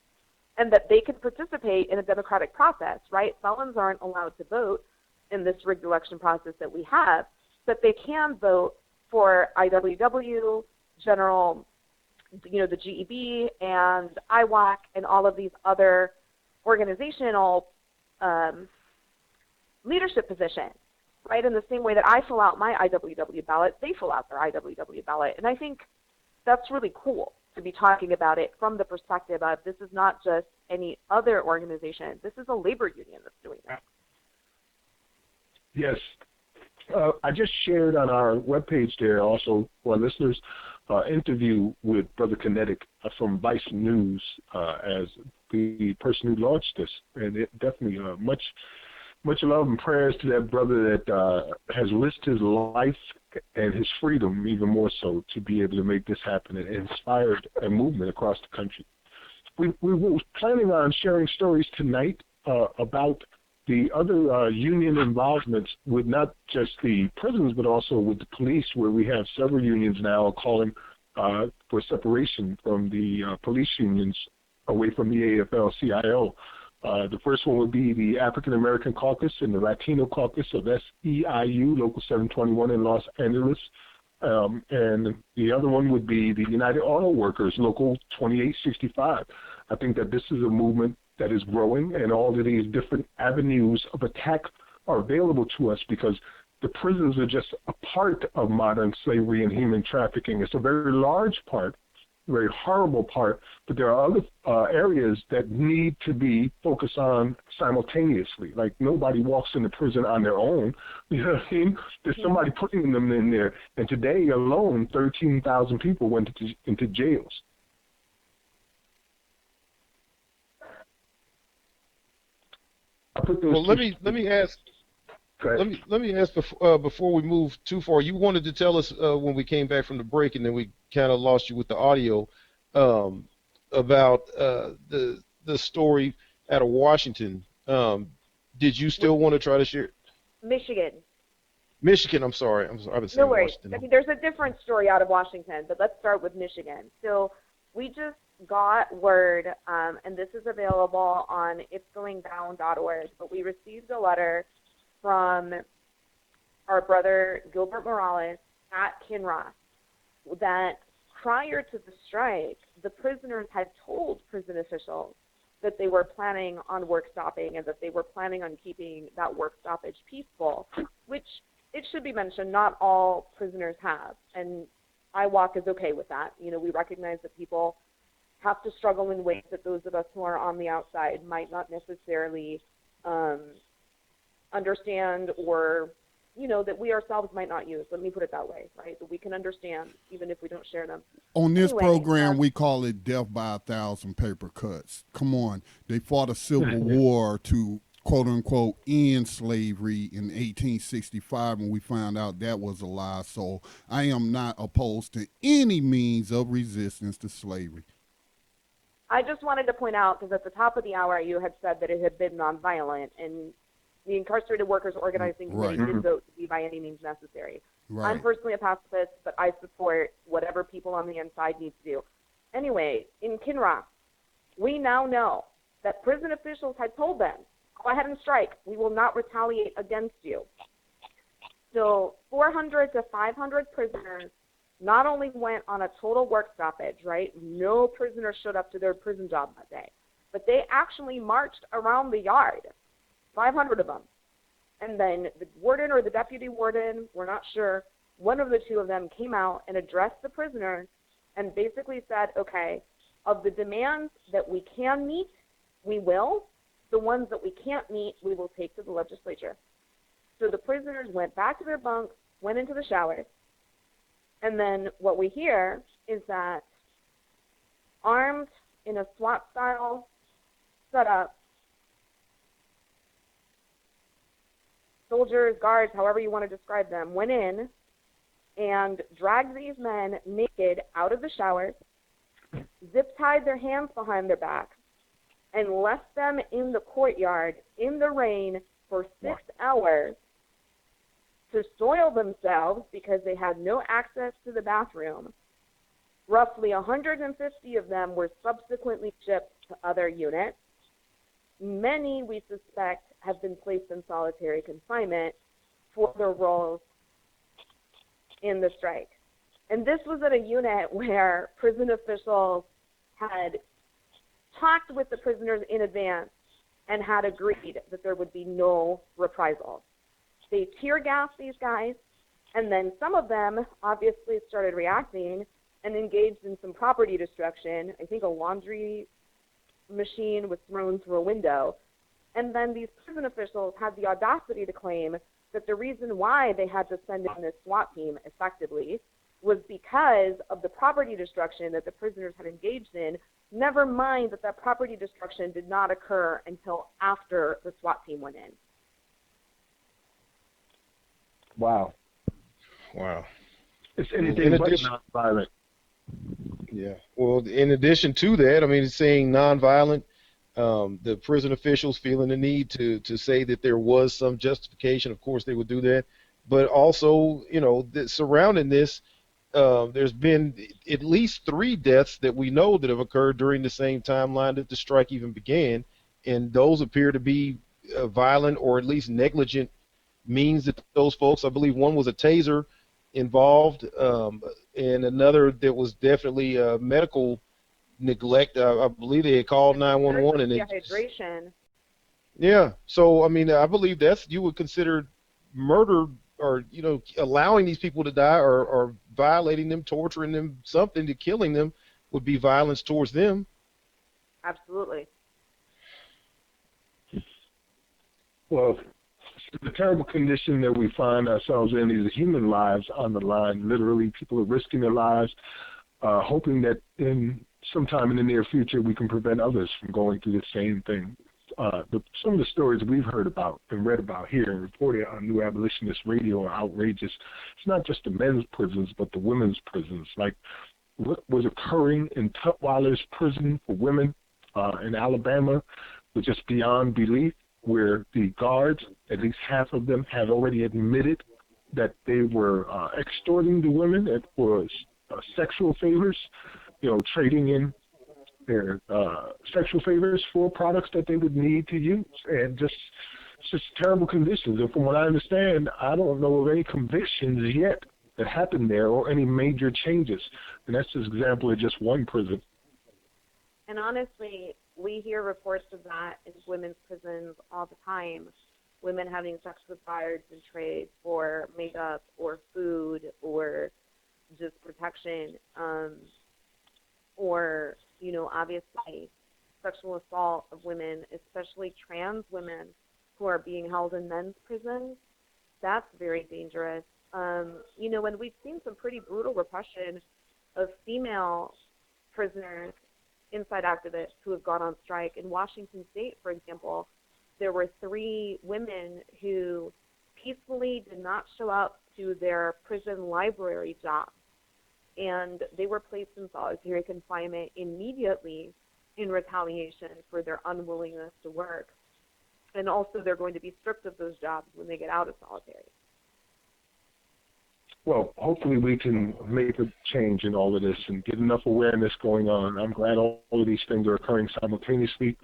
and that they can participate in a democratic process, right? Felons aren't allowed to vote in this rigged election process that we have, but they can vote for IWW, General, you know, the GEB and IWAC and all of these other organizational leadership positions, right? In the same way that I fill out my IWW ballot, they fill out their IWW ballot. And I think that's really cool to be talking about it from the perspective of this is not just any other organization. This is a labor union that's doing that. Yes. I just shared on our webpage there also for our listeners interview with Brother Kinetic from Vice News as the person who launched this. And it definitely much love and prayers to that brother that has risked his life and his freedom even more so to be able to make this happen and inspired a movement across the country. We were planning on sharing stories tonight about the other union involvements with not just the prisons but also with the police, where we have several unions now calling for separation from the police unions away from the AFL-CIO. The first one would be the African American Caucus and the Latino Caucus of SEIU, Local 721 in Los Angeles. And the other one would be the United Auto Workers, Local 2865. I think that this is a movement that is growing, and all of these different avenues of attack are available to us because the prisons are just a part of modern slavery and human trafficking. It's a very large part, very horrible part, but there are other areas that need to be focused on simultaneously. Like nobody walks into prison on their own. You know what I mean? There's somebody putting them in there. And today alone, 13,000 people went into jails. Well, let me ask. Let me ask before we move too far. You wanted to tell us when we came back from the break, and then we kind of lost you with the audio about the story out of Washington. Did you still want to try to share? Michigan. I'm sorry. I've been saying no worries. Washington. I mean, there's a different story out of Washington, but let's start with Michigan. So we just got word, and this is available on itsgoingdown.org, but we received a letter from our brother Gilbert Morales at Kinross that prior to the strike, the prisoners had told prison officials that they were planning on work stopping and that they were planning on keeping that work stoppage peaceful, which it should be mentioned not all prisoners have. And IWOC is okay with that. You know, we recognize that people have to struggle in ways that those of us who are on the outside might not necessarily understand, or, you know, that we ourselves might not use. Let me put it that way, right? That we can understand even if we don't share them. On this Anyway, program, we call it death by 1,000 paper cuts. Come on. They fought a civil war to, quote unquote, end slavery in 1865, and we found out that was a lie. So I am not opposed to any means of resistance to slavery. I just wanted to point out, because at the top of the hour you had said that it had been nonviolent, and the Incarcerated Workers Organizing Committee did vote to be by any means necessary. Right. I'm personally a pacifist, but I support whatever people on the inside need to do. Anyway, in Kinross, we now know that prison officials had told them, go ahead and strike. We will not retaliate against you. So 400 to 500 prisoners not only went on a total work stoppage, right? No prisoner showed up to their prison job that day, but they actually marched around the yard, 500 of them. And then the warden or the deputy warden, we're not sure, one of the two of them came out and addressed the prisoners and basically said, okay, of the demands that we can meet, we will. The ones that we can't meet, we will take to the legislature. So the prisoners went back to their bunks, went into the showers, and then what we hear is that armed in a SWAT-style setup, soldiers, guards, however you want to describe them, went in and dragged these men naked out of the showers, zip-tied their hands behind their backs, and left them in the courtyard in the rain for 6 hours to soil themselves because they had no access to the bathroom. Roughly 150 of them were subsequently shipped to other units. Many, we suspect, have been placed in solitary confinement for their roles in the strike. And this was at a unit where prison officials had talked with the prisoners in advance and had agreed that there would be no reprisals. They tear gassed these guys, and then some of them obviously started reacting and engaged in some property destruction. I think a laundry machine was thrown through a window. And then these prison officials had the audacity to claim that the reason why they had to send in this SWAT team effectively was because of the property destruction that the prisoners had engaged in, never mind that that property destruction did not occur until after the SWAT team went in. Wow. It's anything but nonviolent. Yeah. Well, in addition to that, I mean, it's saying nonviolent. The prison officials feeling the need to say that there was some justification. Of course, they would do that. But also, you know, surrounding this, there's been at least 3 deaths that we know that have occurred during the same timeline that the strike even began, and those appear to be violent or at least negligent means that those folks, I believe one was a taser involved, and another that was definitely medical neglect. I believe they had called 911 and dehydration. Yeah, so I mean, I believe that's, you would consider murder, or, you know, allowing these people to die, or violating them, torturing them, something to killing them would be violence towards them. Absolutely. Well, the terrible condition that we find ourselves in, these human lives on the line. Literally, people are risking their lives, hoping that in sometime in the near future we can prevent others from going through the same thing. Some of the stories we've heard about and read about here and reported on New Abolitionist Radio are outrageous. It's not just the men's prisons, but the women's prisons. Like what was occurring in Tutwiler's prison for women in Alabama was just beyond belief, where the guards, at least half of them, had already admitted that they were extorting the women for sexual favors, you know, trading in their sexual favors for products that they would need to use, and just It's just terrible conditions. And from what I understand, I don't know of any convictions yet that happened there or any major changes. And that's just an example of just one prison. And honestly, we hear reports of that in women's prisons all the time. Women having sex with guards in trade for makeup or food or just protection, or, obviously sexual assault of women, especially trans women who are being held in men's prisons. That's very dangerous. And we've seen some pretty brutal repression of female prisoners, inside activists who have gone on strike. In Washington State, for example, there were 3 women who peacefully did not show up to their prison library job, and they were placed in solitary confinement immediately in retaliation for their unwillingness to work. And also they're going to be stripped of those jobs when they get out of solitary. Well, hopefully we can make a change in all of this and get enough awareness going on. I'm glad all of these things are occurring simultaneously.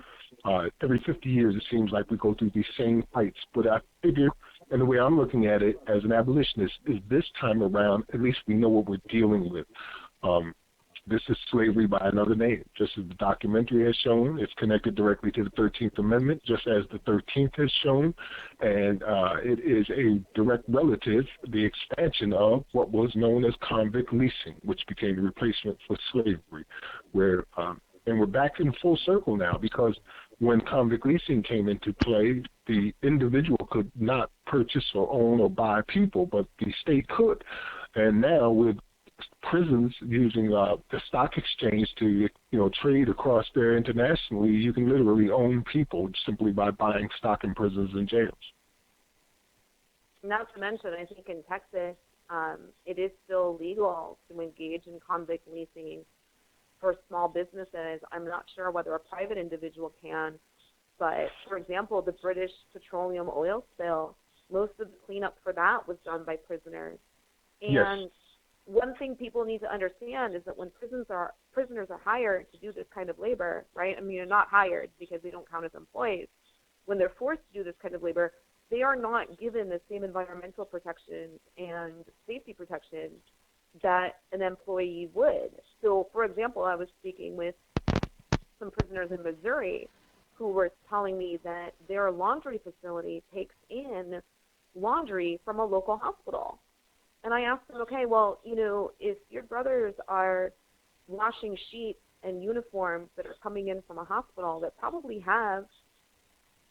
Every 50 years, it seems like we go through these same fights. But I figure, and the way I'm looking at it as an abolitionist, is this time around, at least we know what we're dealing with. This is slavery by another name. Just as the documentary has shown, it's connected directly to the 13th Amendment, just as the 13th has shown. And it is a direct relative, the expansion of what was known as convict leasing, which became the replacement for slavery. And we're back in full circle now, because when convict leasing came into play, the individual could not purchase or own or buy people, but the state could. And now with prisons using the stock exchange to trade across there internationally, you can literally own people simply by buying stock in prisons and jails. Not to mention, I think in Texas, it is still legal to engage in convict leasing for small businesses. I'm not sure whether a private individual can, but for example, the British petroleum oil spill, most of the cleanup for that was done by prisoners. And yes. One thing people need to understand is that when prisoners are hired to do this kind of labor, right? I mean, they're not hired because they don't count as employees. When they're forced to do this kind of labor, they are not given the same environmental protections and safety protections that an employee would. So, for example, I was speaking with some prisoners in Missouri who were telling me that their laundry facility takes in laundry from a local hospital. And I asked them, okay, well, if your brothers are washing sheets and uniforms that are coming in from a hospital that probably have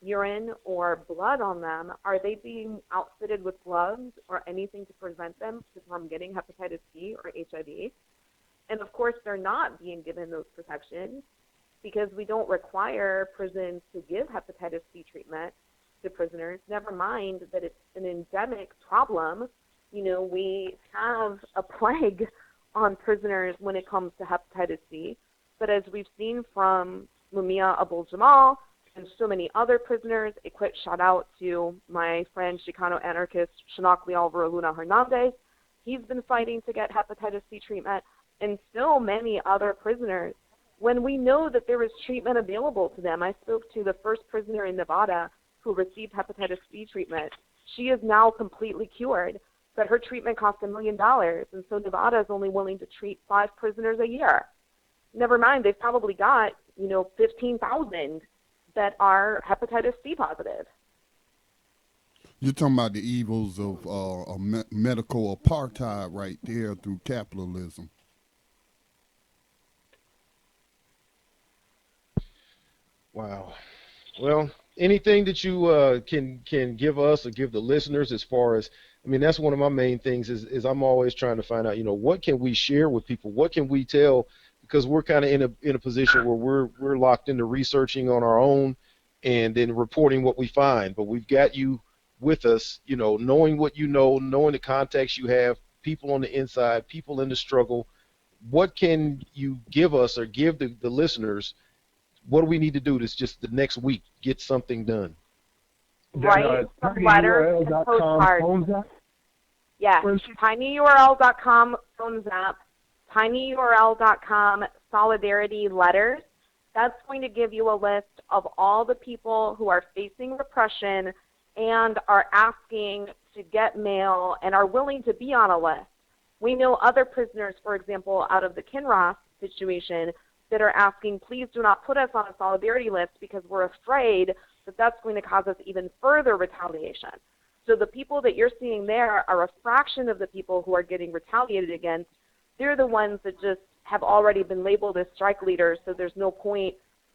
urine or blood on them, are they being outfitted with gloves or anything to prevent them from getting hepatitis C or HIV? And of course, they're not being given those protections because we don't require prisons to give hepatitis C treatment to prisoners, never mind that it's an endemic problem. We have a plague on prisoners when it comes to hepatitis C. But as we've seen from Mumia Abu-Jamal and so many other prisoners, a quick shout out to my friend Chicano anarchist Shanakli Alvaro Luna Hernandez. He's been fighting to get hepatitis C treatment, and so many other prisoners. When we know that there is treatment available to them, I spoke to the first prisoner in Nevada who received hepatitis C treatment. She is now completely cured. But her treatment cost $1 million, and so Nevada is only willing to treat 5 prisoners a year. Never mind, they've probably got, 15,000 that are hepatitis C positive. You're talking about the evils of medical apartheid right there through capitalism. Wow. Well, anything that you can give us or give the listeners as far as, that's one of my main things is I'm always trying to find out, what can we share with people? What can we tell? Because we're kind of in a position where we're locked into researching on our own and then reporting what we find. But we've got you with us, knowing what knowing the context you have, people on the inside, people in the struggle. What can you give us or give the listeners? What do we need to do this just the next week, get something done? Write some letters and postcards. Yeah, tinyurl.com phone zap, tinyurl.com solidarity letters. That's going to give you a list of all the people who are facing repression and are asking to get mail and are willing to be on a list. We know other prisoners, for example, out of the Kinross situation, that are asking, please do not put us on a solidarity list because we're afraid that that's going to cause us even further retaliation. So the people that you're seeing there are a fraction of the people who are getting retaliated against. They're the ones that just have already been labeled as strike leaders, so there's no point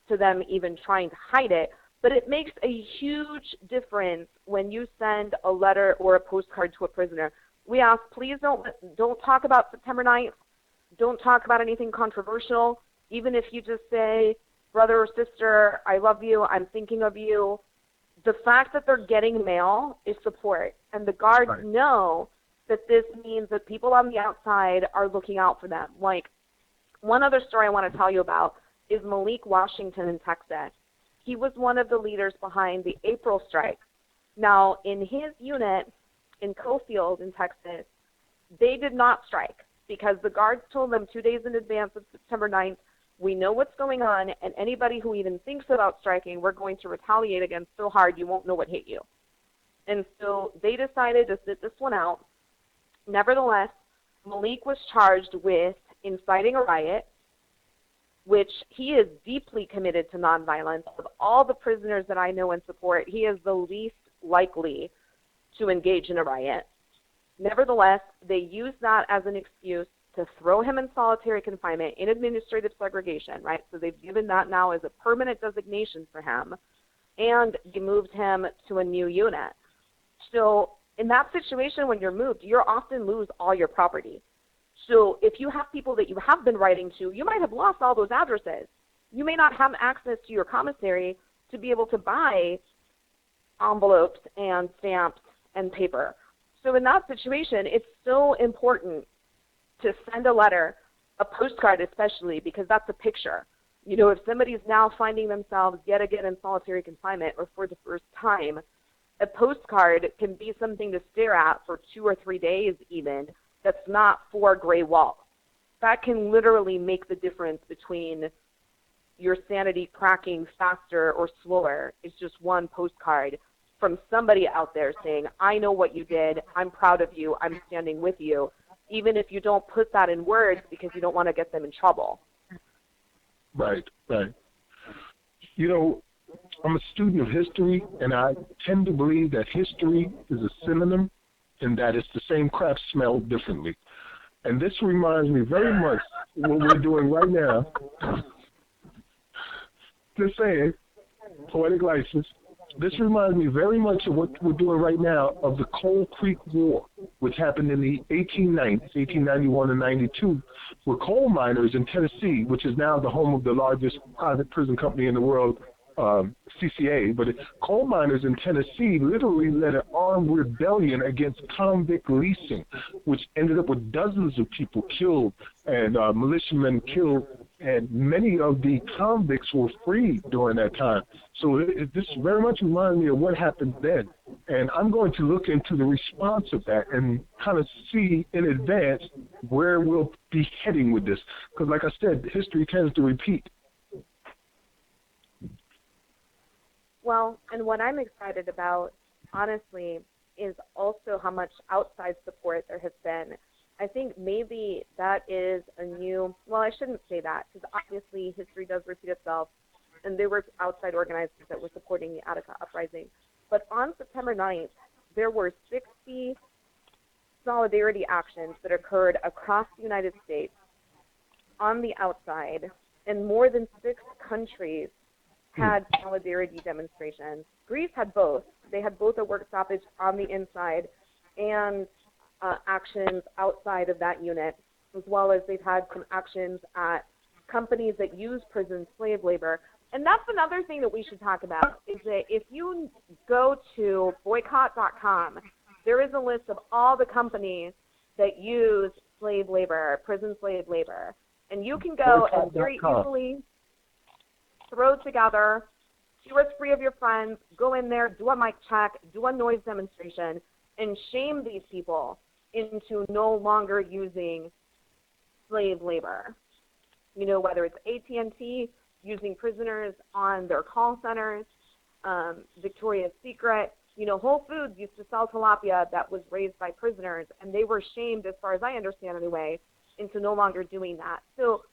to them even trying to hide it. But it makes a huge difference when you send a letter or a postcard to a prisoner. We ask, please don't talk about September 9th. Don't talk about anything controversial. Even if you just say, brother or sister, I love you, I'm thinking of you. The fact that they're getting mail is support. And the guards know that this means that people on the outside are looking out for them. Like, one other story I want to tell you about is Malik Washington in Texas. He was one of the leaders behind the April strike. Now, in his unit in Cofield in Texas, they did not strike because the guards told them 2 days in advance of September 9th, we know what's going on, and anybody who even thinks about striking, we're going to retaliate against so hard you won't know what hit you. And so they decided to sit this one out. Nevertheless, Malik was charged with inciting a riot, which he is deeply committed to nonviolence. Of all the prisoners that I know and support, he is the least likely to engage in a riot. Nevertheless, they used that as an excuse to throw him in solitary confinement in administrative segregation, right? So they've given that now as a permanent designation for him, and they moved him to a new unit. So in that situation, when you're moved, you often lose all your property. So if you have people that you have been writing to, you might have lost all those addresses. You may not have access to your commissary to be able to buy envelopes and stamps and paper. So in that situation, it's so important to send a letter, a postcard especially, because that's a picture. You know, if somebody's now finding themselves yet again in solitary confinement or for the first time, a postcard can be something to stare at for 2 or 3 days even. That's not 4 gray walls. That can literally make the difference between your sanity cracking faster or slower. It's just one postcard from somebody out there saying, I know what you did, I'm proud of you, I'm standing with you, even if you don't put that in words because you don't want to get them in trouble. Right, right. You know, I'm a student of history, and I tend to believe that history is a synonym and that it's the same crap smelled differently. And this reminds me very much of what we're doing right now. Just saying, poetic license. This reminds me very much of what we're doing right now of the Coal Creek War, which happened in the 1890s, 1891 and 92, where coal miners in Tennessee, which is now the home of the largest private prison company in the world, CCA, but coal miners in Tennessee literally led an armed rebellion against convict leasing, which ended up with dozens of people killed and militiamen killed, and many of the convicts were freed during that time. So this very much reminds me of what happened then. And I'm going to look into the response of that and kind of see in advance where we'll be heading with this. Because like I said, history tends to repeat. Well, and what I'm excited about, honestly, is also how much outside support there has been. I think maybe that is a new, well, I shouldn't say that, because obviously history does repeat itself, and there were outside organizers that were supporting the Attica Uprising. But on September 9th, there were 60 solidarity actions that occurred across the United States on the outside, and more than 6 countries had solidarity demonstrations. Greece had both. They had both a work stoppage on the inside and actions outside of that unit, as well as they've had some actions at companies that use prison slave labor. And that's another thing that we should talk about, is that if you go to boycott.com, there is a list of all the companies that use slave labor, prison slave labor. And you can go and very easily throw together 2 or 3 of your friends, go in there, do a mic check, do a noise demonstration, and shame these people into no longer using slave labor. You know, whether it's AT&T using prisoners on their call centers, Victoria's Secret Whole Foods used to sell tilapia that was raised by prisoners, and they were shamed, as far as I understand anyway, into no longer doing that. So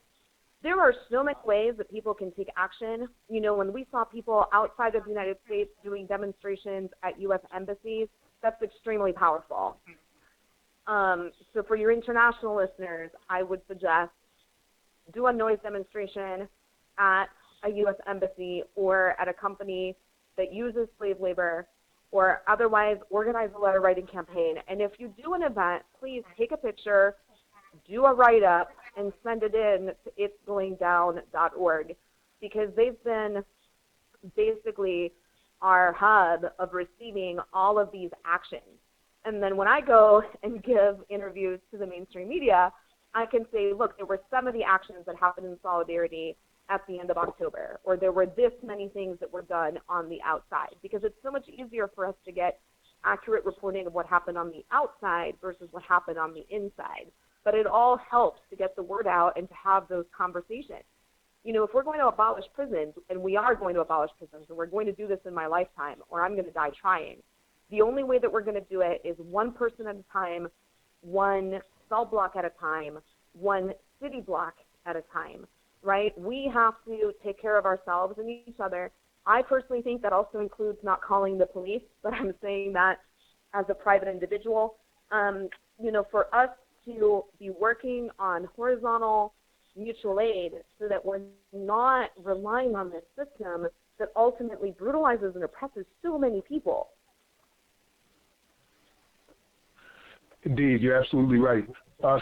there are so many ways that people can take action. When we saw people outside of the United States doing demonstrations at U.S. embassies, that's extremely powerful. So for your international listeners, I would suggest do a noise demonstration at a U.S. embassy or at a company that uses slave labor, or otherwise organize a letter writing campaign. And if you do an event, please take a picture, do a write-up, and send it in to itsgoingdown.org, because they've been basically our hub of receiving all of these actions. And then when I go and give interviews to the mainstream media, I can say, look, there were some of the actions that happened in solidarity at the end of October, or there were this many things that were done on the outside, because it's so much easier for us to get accurate reporting of what happened on the outside versus what happened on the inside. But it all helps to get the word out and to have those conversations. If we're going to abolish prisons, and we are going to abolish prisons, and we're going to do this in my lifetime, or I'm going to die trying, the only way that we're going to do it is one person at a time, one cell block at a time, one city block at a time, right? We have to take care of ourselves and each other. I personally think that also includes not calling the police, but I'm saying that as a private individual. For us to be working on horizontal mutual aid so that we're not relying on this system that ultimately brutalizes and oppresses so many people. Indeed, you're absolutely right.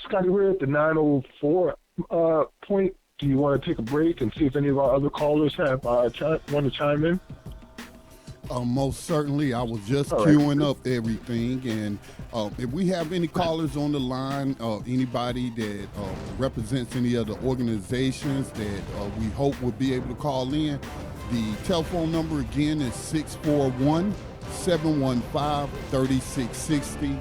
Scotty, we're at the 9:04 point. Do you want to take a break and see if any of our other callers have want to chime in? Most certainly. I was just queuing up everything. And if we have any callers on the line, anybody that represents any other organizations that we hope will be able to call in, the telephone number again is 641-715-3660.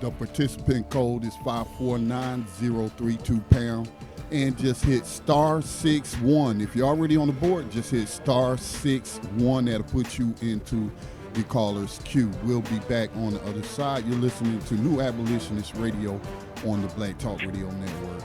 The participant code is 549032#. And just hit *61. If you're already on the board, just hit *61. That'll put you into the caller's queue. We'll be back on the other side. You're listening to New Abolitionist Radio on the Black Talk Radio Network.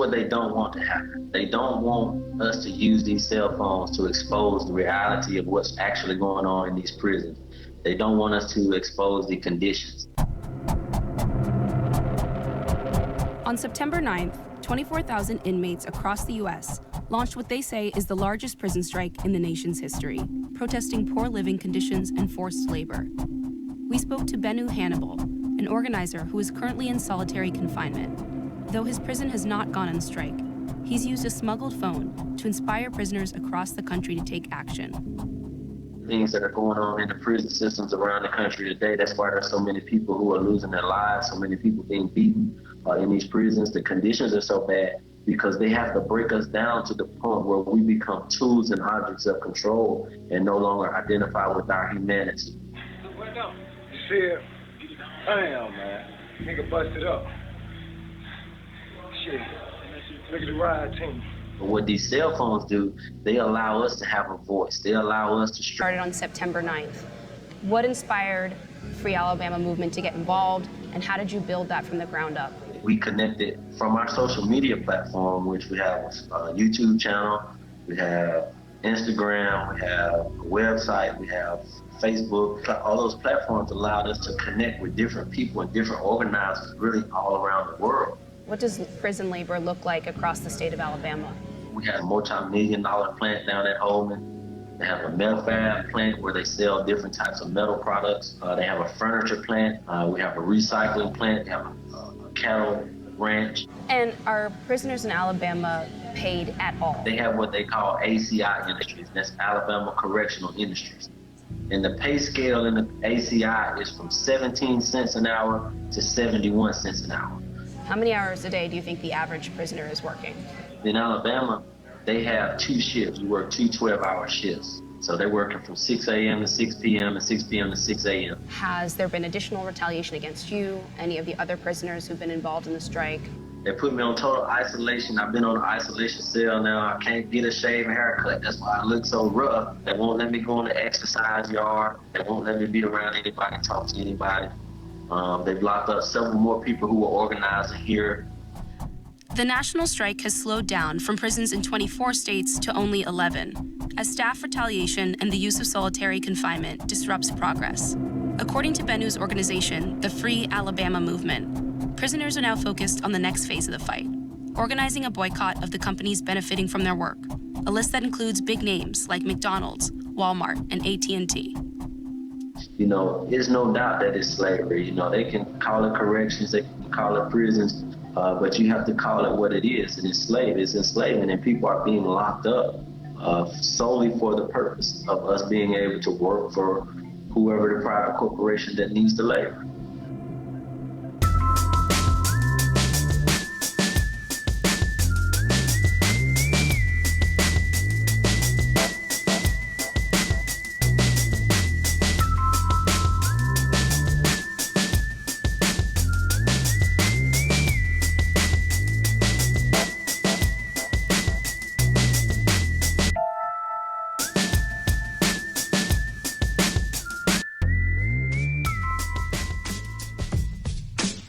They don't want to happen. They don't want us to use these cell phones to expose the reality of what's actually going on in these prisons. They don't want us to expose the conditions. On September 9th, 24,000 inmates across the U.S. launched what they say is the largest prison strike in the nation's history, protesting poor living conditions and forced labor. We spoke to Bennu Hannibal, an organizer who is currently in solitary confinement. Though his prison has not gone on strike, he's used a smuggled phone to inspire prisoners across the country to take action. Things that are going on in the prison systems around the country today, that's why there's so many people who are losing their lives, so many people being beaten in these prisons. The conditions are so bad because they have to break us down to the point where we become tools and objects of control and no longer identify with our humanity. What up? You see it? Damn, man. Nigga busted up. Shit. Look at the ride team. But what these cell phones do, they allow us to have a voice. They allow us to started on September 9th. What inspired Free Alabama movement to get involved, and how did you build that from the ground up? We connected from our social media platform, which we have a YouTube channel, we have Instagram, we have a website, we have Facebook. All those platforms allowed us to connect with different people and different organizers really all around the world. What does prison labor look like across the state of Alabama? We have a multi-million-dollar plant down at Holman. They have a metal fab plant where they sell different types of metal products. They have a furniture plant. We have a recycling plant. They have a cattle ranch. And are prisoners in Alabama paid at all? They have what they call ACI Industries. That's Alabama Correctional Industries. And the pay scale in the ACI is from 17 cents an hour to 71 cents an hour. How many hours a day do you think the average prisoner is working? In Alabama, they have 2 shifts. You work 2 12-hour shifts. So they're working from 6 a.m. to 6 p.m. and 6 p.m. to 6 a.m. Has there been additional retaliation against you, any of the other prisoners who've been involved in the strike? They put me on total isolation. I've been on an isolation cell now. I can't get a shave and haircut. That's why I look so rough. They won't let me go in the exercise yard. They won't let me be around anybody, talk to anybody. They've locked up several more people who were organizing here. The national strike has slowed down from prisons in 24 states to only 11, as staff retaliation and the use of solitary confinement disrupts progress. According to Benu's organization, the Free Alabama Movement, prisoners are now focused on the next phase of the fight, organizing a boycott of the companies benefiting from their work, a list that includes big names like McDonald's, Walmart, and AT&T. You know, there's no doubt that it's slavery. You know, they can call it corrections, they can call it prisons, but you have to call it what it is. And it's slavery, it's enslavement, and people are being locked up solely for the purpose of us being able to work for whoever the private corporation that needs the labor.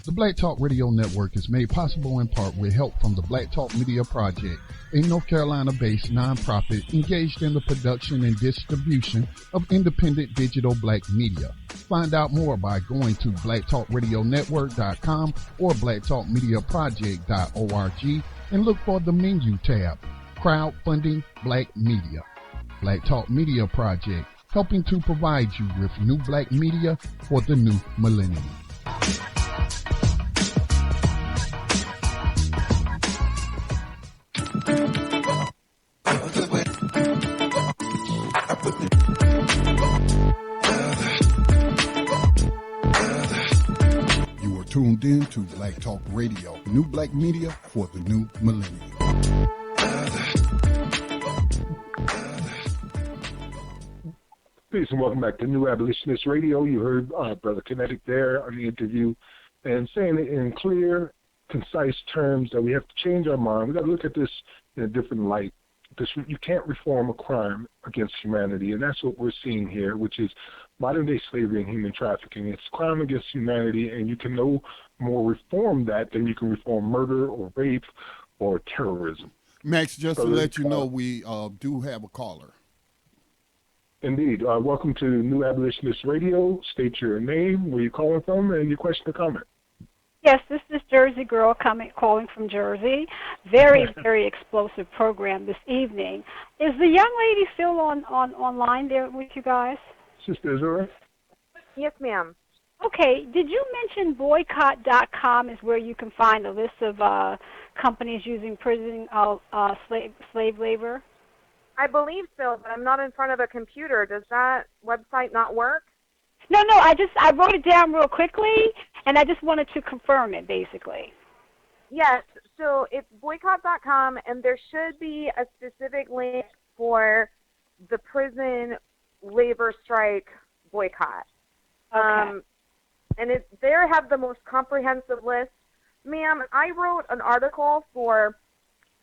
The Black Talk Radio Network is made possible in part with help from the Black Talk Media Project, a North Carolina-based nonprofit engaged in the production and distribution of independent digital black media. Find out more by going to blacktalkradionetwork.com or blacktalkmediaproject.org and look for the menu tab, Crowdfunding Black Media. Black Talk Media Project, helping to provide you with new black media for the new millennium. You are tuned in to Black Talk Radio, new black media for the new millennium. Peace and welcome back to New Abolitionist Radio. You heard Brother Kinetic there on the interview and saying it in clear, concise terms that we have to change our mind. We've got to look at this in a different light. You can't reform a crime against humanity, and that's what we're seeing here, which is modern-day slavery and human trafficking. It's a crime against humanity, and you can no more reform that than you can reform murder or rape or terrorism. Max, just to let you know, we do have a caller. Indeed. Welcome to New Abolitionist Radio. State your name, where you're calling from, and your question or comment. Yes, this is Jersey Girl calling from Jersey. Very, very explosive program this evening. Is the young lady still online there with you guys? Sister Azura? Yes, ma'am. Okay. Did you mention boycott.com is where you can find a list of companies using prison slave labor? I believe so, but I'm not in front of a computer. Does that website not work? No, I wrote it down real quickly, and I just wanted to confirm it, basically. Yes, so it's boycott.com, and there should be a specific link for the prison labor strike boycott. Okay. And they have the most comprehensive list. Ma'am, I wrote an article for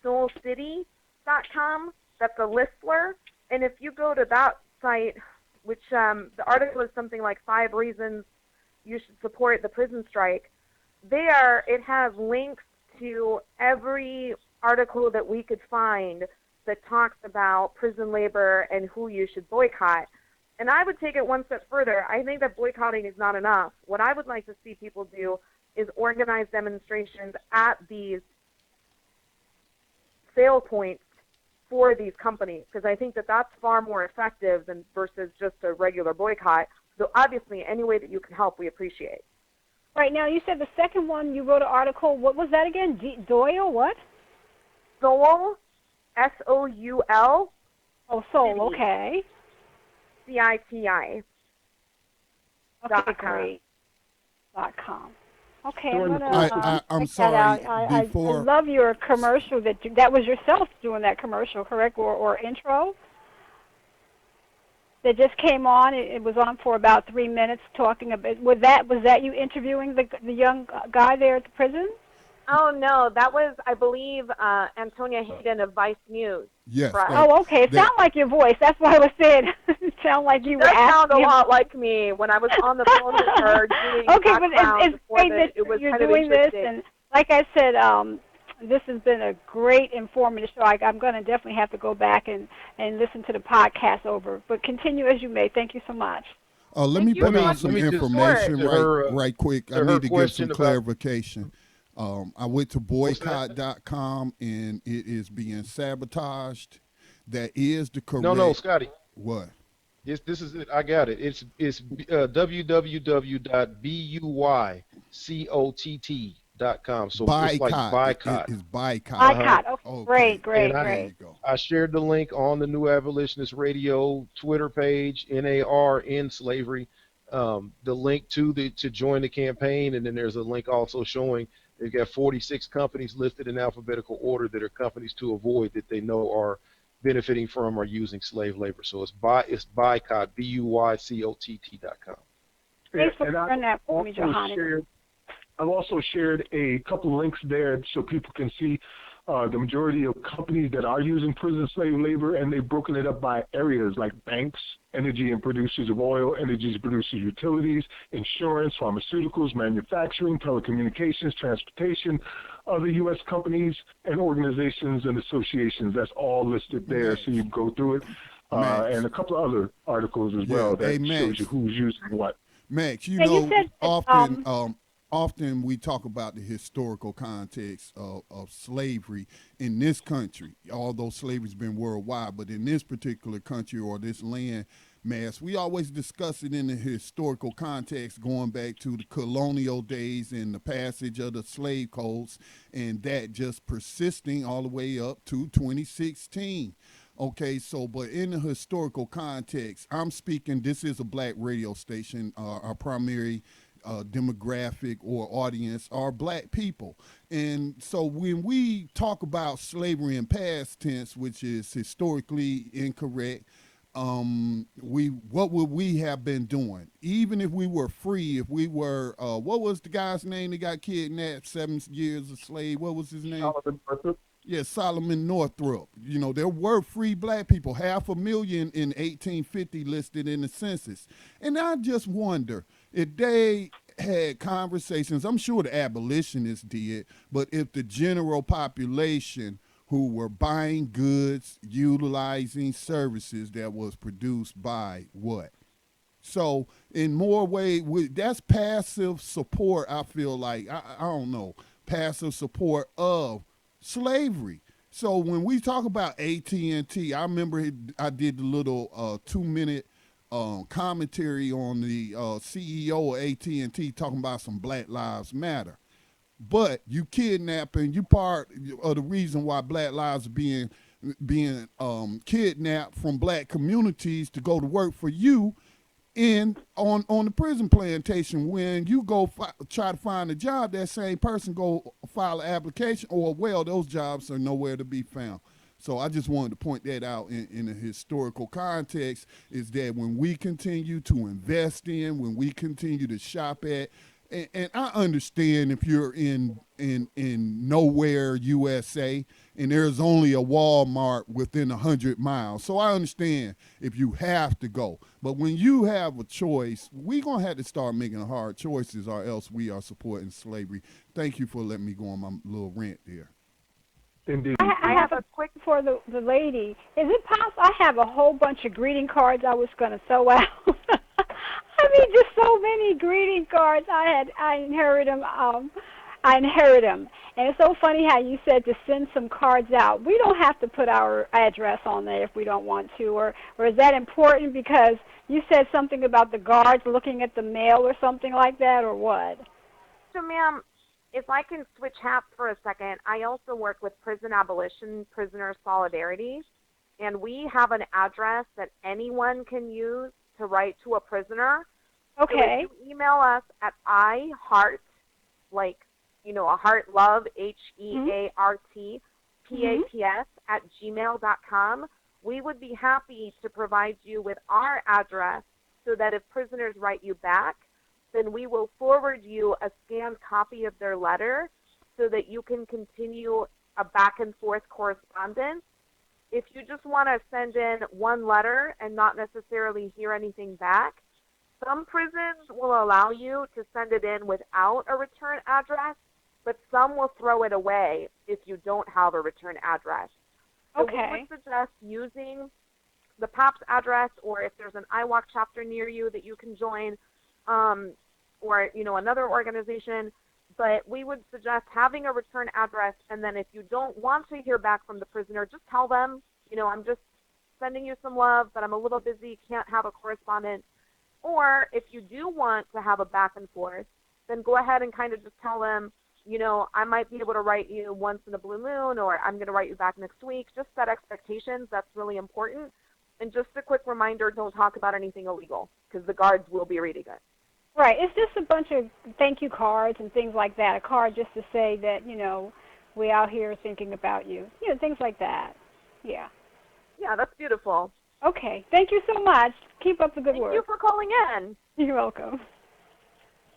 soulcity.com that's a listler, and if you go to that site, which the article is something like 5 reasons you should support the prison strike. It has links to every article that we could find that talks about prison labor and who you should boycott. And I would take it one step further. I think that boycotting is not enough. What I would like to see people do is organize demonstrations at these sale points for these companies, because I think that that's far more effective than versus just a regular boycott. So obviously, any way that you can help, we appreciate. Right, now you said the second one, you wrote an article. What was that again? Doyle what? Soul, S-O-U-L. Oh, Soul, okay. CITI. Okay, great. .com. Okay, I'm check sorry. that out. I love your commercial. That was yourself doing that commercial, correct? Or intro that just came on. It was on for about 3 minutes, talking about. Was that you interviewing the young guy there at the prison? Oh no, that was, I believe, Antonia Hayden of Vice News. Yes. Oh, okay. It sounded like your voice. That's why I was saying. It sounded like you were asking. It sound a lot like me when I was on the phone with her doing okay, but it's great that you're doing this, and like I said, this has been a great informative show. I'm going to definitely have to go back and listen to the podcast over. But continue as you may. Thank you so much. Let me put out some information right quick. I need to give some clarification. I went to boycott.com and it is being sabotaged. That is the correct. No, Scotty. What? This is it. I got it. It's www.buycott.com. So boycott. Just like boycott. It's boycott. Boycott. Okay. Great. I shared the link on the New Abolitionist Radio Twitter page. NAR in slavery. The link to join the campaign, and then there's a link also showing. They've got 46 companies listed in alphabetical order that are companies to avoid that they know are benefiting from or using slave labor. So it's boycott, BUYCOTT.com. Thanks for sharing that for me, Johannes. I've also shared a couple links there so people can see the majority of companies that are using prison slave labor, and they've broken it up by areas like banks, energy and producers of oil, energy and producers of utilities, insurance, pharmaceuticals, manufacturing, telecommunications, transportation, other U.S. companies and organizations and associations. That's all listed there, so you can go through it. And a couple of other articles as well that shows you who's using what. Max, often we talk about the historical context of slavery in this country, although slavery's been worldwide, but in this particular country or this land mass, we always discuss it in the historical context going back to the colonial days and the passage of the slave codes, and that just persisting all the way up to 2016. Okay, so, but in the historical context, I'm speaking, this is a black radio station, our primary demographic or audience are black people. And so when we talk about slavery in past tense, which is historically incorrect, what would we have been doing? Even if we were free, if we were, what was the guy's name that got kidnapped, 7 years a slave? What was his name? Solomon Northup. Yeah, Solomon Northup. You know, there were free black people, 500,000 in 1850 listed in the census. And I just wonder if they had conversations, I'm sure the abolitionists did, but if the general population who were buying goods, utilizing services that was produced by what? So in more ways, that's passive support, I feel like, I don't know, passive support of slavery. So when we talk about AT&T, I remember I did the little 2-minute commentary on the CEO of AT&T talking about some Black Lives Matter. But you kidnapping, you part of the reason why Black lives are being kidnapped from black communities to go to work for you on the prison plantation. When you go try to find a job, that same person go file an application, those jobs are nowhere to be found. So I just wanted to point that out in a historical context, is that when we continue to invest in, when we continue to shop at, and I understand if you're in nowhere USA and there's only a Walmart within 100 miles. So I understand if you have to go. But when you have a choice, we're going to have to start making hard choices, or else we are supporting slavery. Thank you for letting me go on my little rant there. Indeed. I have a quick for the lady. Is it possible? I have a whole bunch of greeting cards I was going to throw out. I mean, just so many greeting cards. I inherited them. And it's so funny how you said to send some cards out. We don't have to put our address on there if we don't want to, or is that important because you said something about the guards looking at the mail or something like that, or what? So, ma'am, if I can switch hats for a second, I also work with Prison Abolition, Prisoner Solidarity. and we have an address that anyone can use to write to a prisoner. Okay. So if you email us at iHeart, like, a heart, love, HEART, PAPS at gmail.com, we would be happy to provide you with our address so that if prisoners write you back, then we will forward you a scanned copy of their letter so that you can continue a back and forth correspondence. If you just want to send in one letter and not necessarily hear anything back, some prisons will allow you to send it in without a return address, but some will throw it away if you don't have a return address. So Okay. we would suggest using the PAPS address, or if there's an IWOC chapter near you that you can join, or another organization. But we would suggest having a return address, and then if you don't want to hear back from the prisoner, just tell them, I'm just sending you some love, but I'm a little busy, can't have a correspondence. Or if you do want to have a back and forth, then go ahead and kind of just tell them, I might be able to write you once in a blue moon, or I'm going to write you back next week. Just set expectations. That's really important. And just a quick reminder, don't talk about anything illegal, because the guards will be reading it. Right. It's just a bunch of thank you cards and things like that. A card just to say that, we out here thinking about you. Things like that. Yeah. Yeah, that's beautiful. Okay. Thank you so much. Keep up the good work. Thank you for calling in. You're welcome.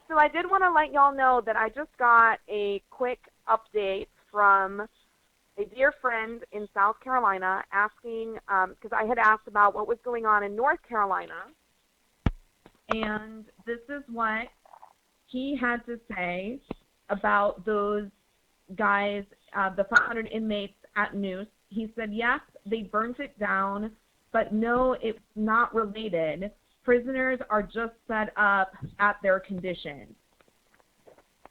So I did want to let y'all know that I just got a quick update from a dear friend in South Carolina asking, because I had asked about what was going on in North Carolina. And this is what he had to say about those guys, the 500 inmates at Noose. He said, yes, they burnt it down, but no, it's not related. Prisoners are just set up at their conditions.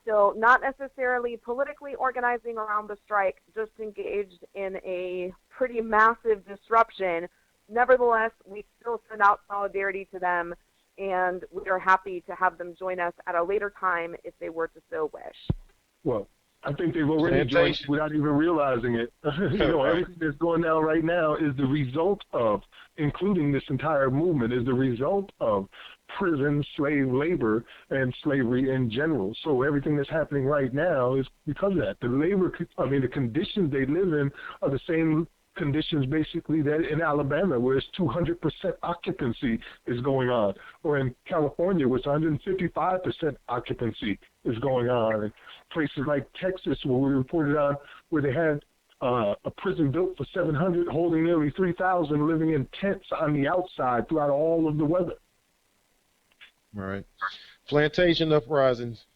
So not necessarily politically organizing around the strike, just engaged in a pretty massive disruption. Nevertheless, we still send out solidarity to them, and we are happy to have them join us at a later time if they were to so wish. Well, I think they've already joined without even realizing it. Everything that's going down right now is the result of, including this entire movement, is the result of prison, slave labor, and slavery in general. So everything that's happening right now is because of that. The conditions they live in are the same conditions basically that in Alabama, where it's 200% occupancy is going on, or in California, where it's 155% occupancy is going on, and places like Texas, where we reported on, where they had a prison built for 700, holding nearly 3,000, living in tents on the outside throughout all of the weather. All right. Plantation uprisings.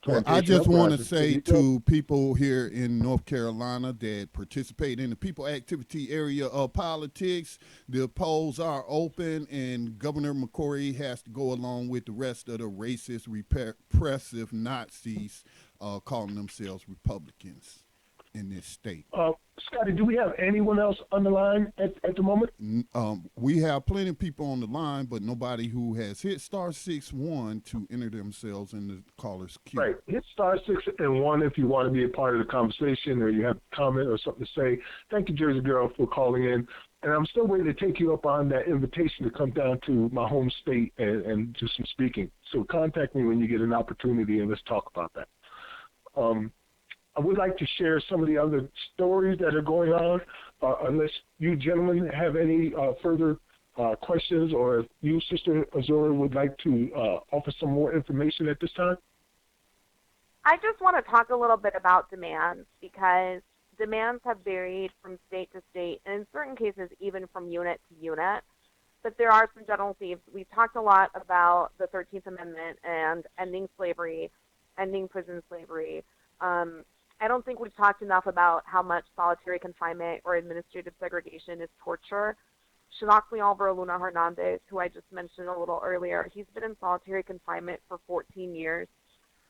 Well, I just want to say to people here in North Carolina that participate in the people activity area of politics, the polls are open, and Governor McCrory has to go along with the rest of the racist, repressive Nazis calling themselves Republicans in this state. Scotty, do we have anyone else on the line at the moment? We have plenty of people on the line, but nobody who has hit *61 to enter themselves in the caller's queue. Right. Hit *6 if you want to be a part of the conversation, or you have a comment or something to say. Thank you, Jersey Girl, for calling in. And I'm still waiting to take you up on that invitation to come down to my home state and do some speaking. So contact me when you get an opportunity, and let's talk about that. I would like to share some of the other stories that are going on, unless you gentlemen have any further questions, or if you, Sister Azura, would like to offer some more information at this time. I just want to talk a little bit about demands, because demands have varied from state to state, and in certain cases even from unit to unit. But there are some general themes. We've talked a lot about the 13th Amendment and ending slavery, ending prison slavery. I don't think we've talked enough about how much solitary confinement or administrative segregation is torture. Shinoxley Alvaro Luna Hernandez, who I just mentioned a little earlier, he's been in solitary confinement for 14 years.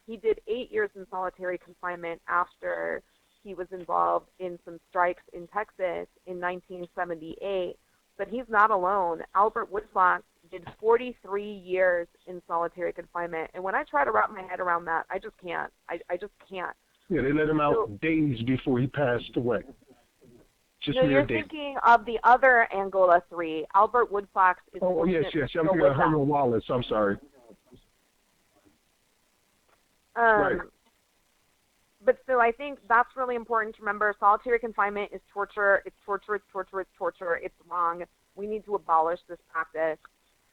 He did 8 years in solitary confinement after he was involved in some strikes in Texas in 1978. But he's not alone. Albert Woodfox did 43 years in solitary confinement. And when I try to wrap my head around that, I just can't. I just can't. Yeah, they let him out days before he passed away. Just No, near you're date. thinking of the other Angola 3. Albert Woodfox is. Oh, yes. I'm thinking of Herman Wallace. I'm sorry. Right. But so I think that's really important to remember. Solitary confinement is torture. It's torture. It's torture. It's torture. It's wrong. We need to abolish this practice.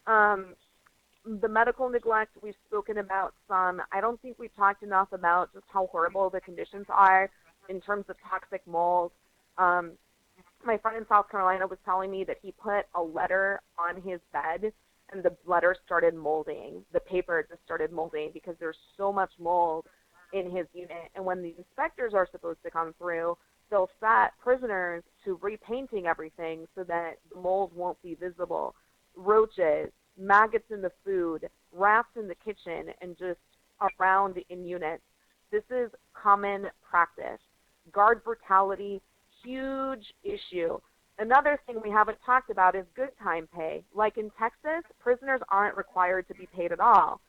The medical neglect, we've spoken about some. I don't think we've talked enough about just how horrible the conditions are in terms of toxic mold. My friend in South Carolina was telling me that he put a letter on his bed and the letter started molding. The paper just started molding because there's so much mold in his unit. And when the inspectors are supposed to come through, they'll set prisoners to repainting everything so that the mold won't be visible. Roaches, maggots in the food, rats in the kitchen, and just around in units. This is common practice. Guard brutality, huge issue. Another thing we haven't talked about is good time pay. Like in Texas, prisoners aren't required to be paid at all.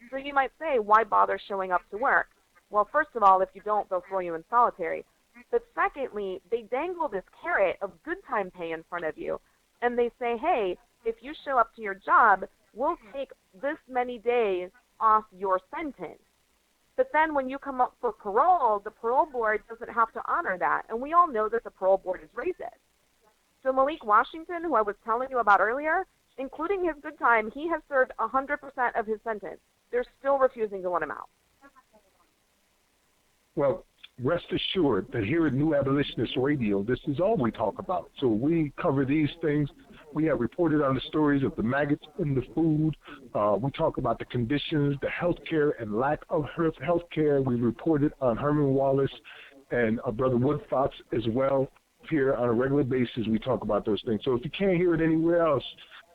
So you might say, why bother showing up to work? Well, first of all, if you don't, they'll throw you in solitary. But secondly, they dangle this carrot of good time pay in front of you. And they say, hey, if you show up to your job, we'll take this many days off your sentence. But then when you come up for parole, the parole board doesn't have to honor that. And we all know that the parole board is racist. So Malik Washington, who I was telling you about earlier, including his good time, he has served 100% of his sentence. They're still refusing to let him out. Well, rest assured that here at New Abolitionist Radio, this is all we talk about. So we cover these things. We have reported on the stories of the maggots in the food. We talk about the conditions, the health care and lack of health care. We reported on Herman Wallace and Brother Woodfox as well. Here on a regular basis, we talk about those things. So if you can't hear it anywhere else,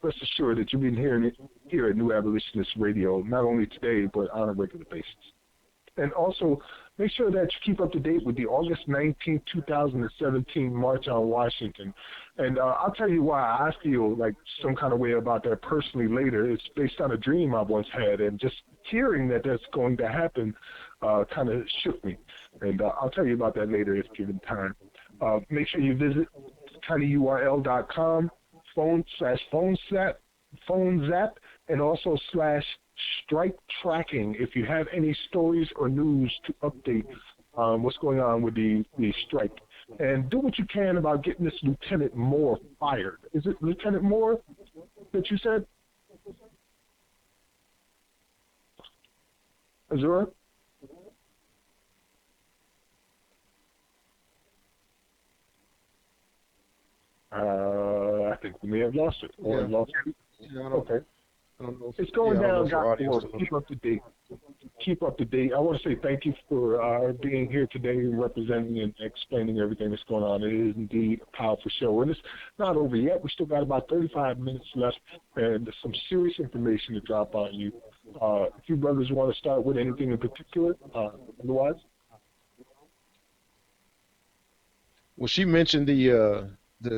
rest assured that you've been hearing it here at New Abolitionist Radio, not only today, but on a regular basis. And also, make sure that you keep up to date with the August 19, 2017 March on Washington. And I'll tell you why I feel like some kind of way about that personally later. It's based on a dream I once had, and just hearing that that's going to happen kind of shook me. And I'll tell you about that later if given time. Make sure you visit tinyurl.com, phone zap, and also /strike tracking if you have any stories or news to update what's going on with the strike. And do what you can about getting this Lieutenant Moore fired. Is it Lieutenant Moore that you said? Azura? I think we may have lost it. Or lost it. Yeah, okay. I don't know if, it's going down. audience Keep up to date. Keep up to date. I want to say thank you for being here today and representing and explaining everything that's going on. It is indeed a powerful show. And it's not over yet. We still got about 35 minutes left and some serious information to drop on you. If you brothers want to start with anything in particular, otherwise? Well, she mentioned the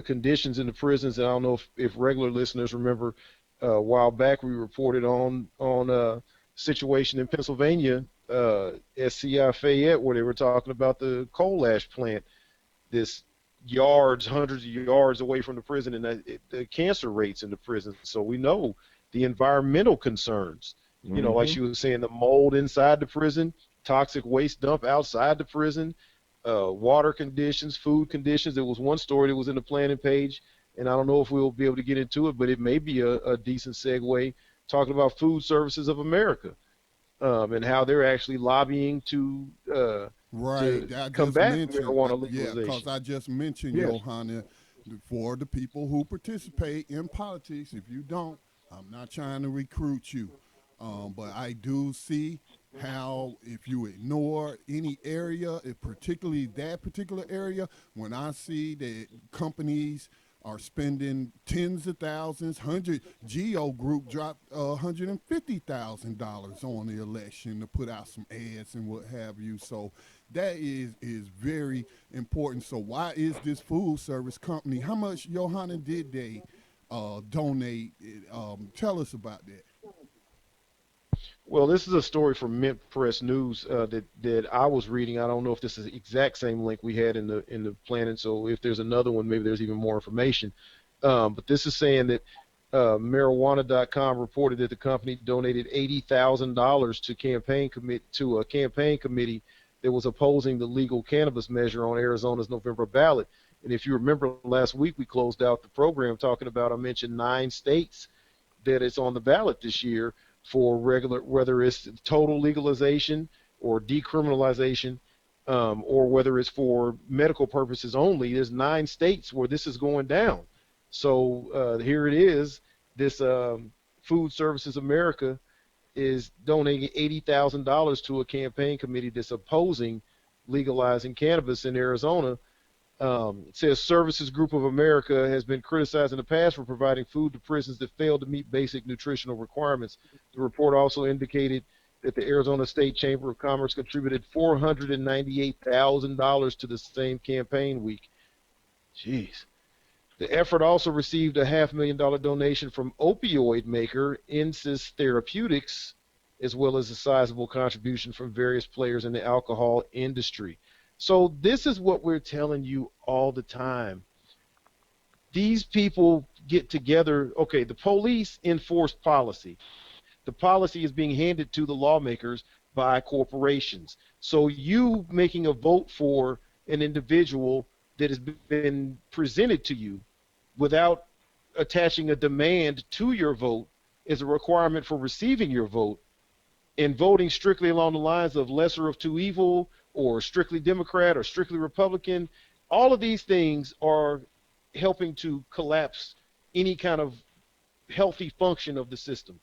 conditions in the prisons, and I don't know if regular listeners remember. A while back, we reported on a situation in Pennsylvania, SCI Fayette, where they were talking about the coal ash plant, this hundreds of yards away from the prison, and the cancer rates in the prison. So we know the environmental concerns. Mm-hmm. You know, like she was saying, the mold inside the prison, toxic waste dump outside the prison, water conditions, food conditions. There was one story that was in the planning page, and I don't know if we'll be able to get into it, but it may be a decent segue talking about Food Services of America and how they're actually lobbying to combat marijuana legalization. Yeah, because I just mentioned, Johanna, for the people who participate in politics, if you don't, I'm not trying to recruit you. But I do see how if you ignore any area, particularly that particular area, when I see that companies are spending tens of thousands, Geo Group dropped $150,000 on the election to put out some ads and what have you. So that is very important. So why is this food service company, how much, Johanna, did they donate? Tell us about that. Well, this is a story from Mint Press News that I was reading. I don't know if this is the exact same link we had in the planning. So if there's another one, maybe there's even more information. But this is saying that marijuana.com reported that the company donated $80,000 to a campaign committee that was opposing the legal cannabis measure on Arizona's November ballot. And if you remember last week, we closed out the program talking about, I mentioned 9 states that it's on the ballot this year for regular, whether it's total legalization or decriminalization, or whether it's for medical purposes only. There's 9 states where this is going down. So here it is. This Food Services America is donating $80,000 to a campaign committee that's opposing legalizing cannabis in Arizona. It says Services Group of America has been criticized in the past for providing food to prisons that fail to meet basic nutritional requirements. The report also indicated that the Arizona State Chamber of Commerce contributed $498,000 to the same campaign week. Jeez. The effort also received a $500,000 donation from opioid maker Insys Therapeutics, as well as a sizable contribution from various players in the alcohol industry. So this is what we're telling you all the time. These people get together. Okay, the police enforce policy. The policy is being handed to the lawmakers by corporations. So you making a vote for an individual that has been presented to you without attaching a demand to your vote is a requirement for receiving your vote, and voting strictly along the lines of lesser of two evil or strictly Democrat or strictly Republican. All of these things are helping to collapse any kind of healthy function of the system.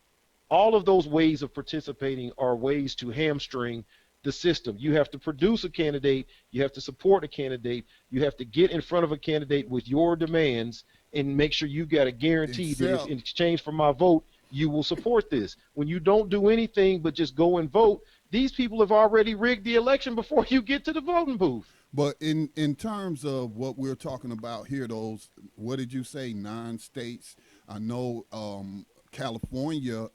All of those ways of participating are ways to hamstring the system. You have to produce a candidate, you have to support a candidate, you have to get in front of a candidate with your demands and make sure you got a guarantee that if in exchange for my vote, you will support this. When you don't do anything but just go and vote, these people have already rigged the election before you get to the voting booth. But in terms of what we're talking about here, those, what did you say, 9 states? I know California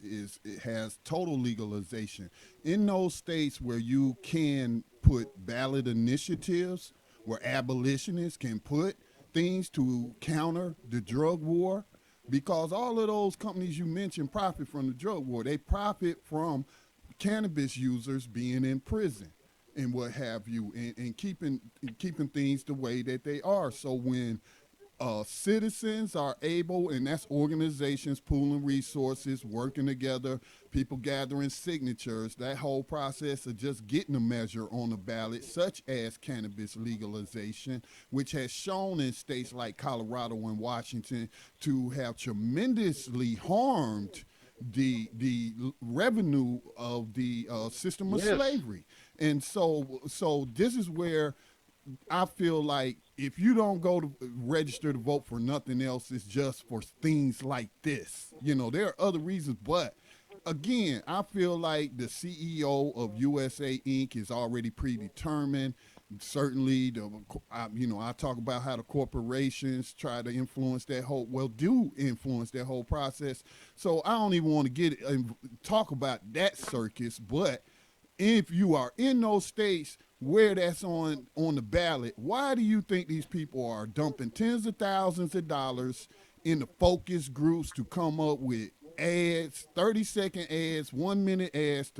has total legalization. In those states where you can put ballot initiatives, where abolitionists can put things to counter the drug war, because all of those companies you mentioned profit from the drug war. They profit from cannabis users being in prison and what have you, and keeping things the way that they are. So when citizens are able, and that's organizations pooling resources, working together, people gathering signatures, that whole process of just getting a measure on the ballot, such as cannabis legalization, which has shown in states like Colorado and Washington to have tremendously harmed the revenue of the system of slavery. And so this is where I feel like if you don't go to register to vote for nothing else, it's just for things like this. You know, there are other reasons, but again, I feel like the CEO of USA Inc. is already predetermined. Certainly, I talk about how the corporations try to influence that influence that whole process. So I don't even want to get and talk about that circus, but if you are in those states where that's on the ballot, why do you think these people are dumping tens of thousands of dollars in the focus groups to come up with ads, 30-second ads, 1-minute ads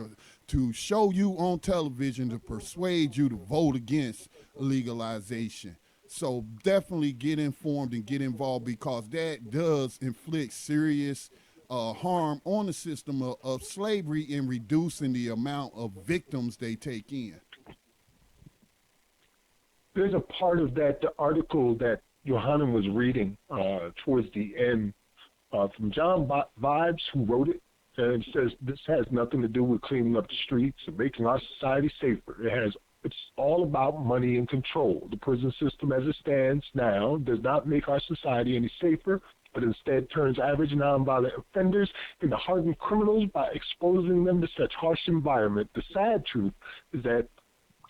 to show you on television to persuade you to vote against legalization? So definitely get informed and get involved, because that does inflict serious harm on the system of slavery in reducing the amount of victims they take in. There's a part of that, the article that Johanna was reading towards the end from John Vibes, who wrote it, and it says this has nothing to do with cleaning up the streets and making our society safer. It's all about money and control. The prison system as it stands now does not make our society any safer, but instead turns average nonviolent offenders into hardened criminals by exposing them to such harsh environment. The sad truth is that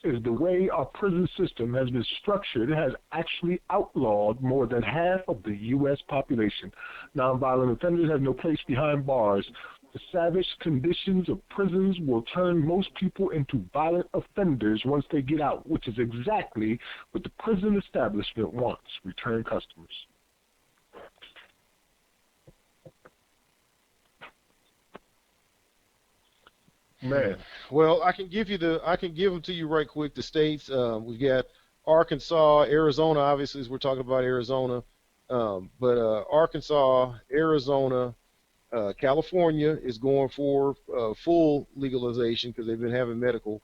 is the way our prison system has been structured has actually outlawed more than half of the U.S. population. Nonviolent offenders have no place behind bars. The savage conditions of prisons will turn most people into violent offenders once they get out, which is exactly what the prison establishment wants, return customers. Man. Well, I can give them to you right quick. The states, we've got Arkansas, Arizona, obviously, as we're talking about Arizona, but Arkansas, Arizona, California is going for full legalization because they've been having medical.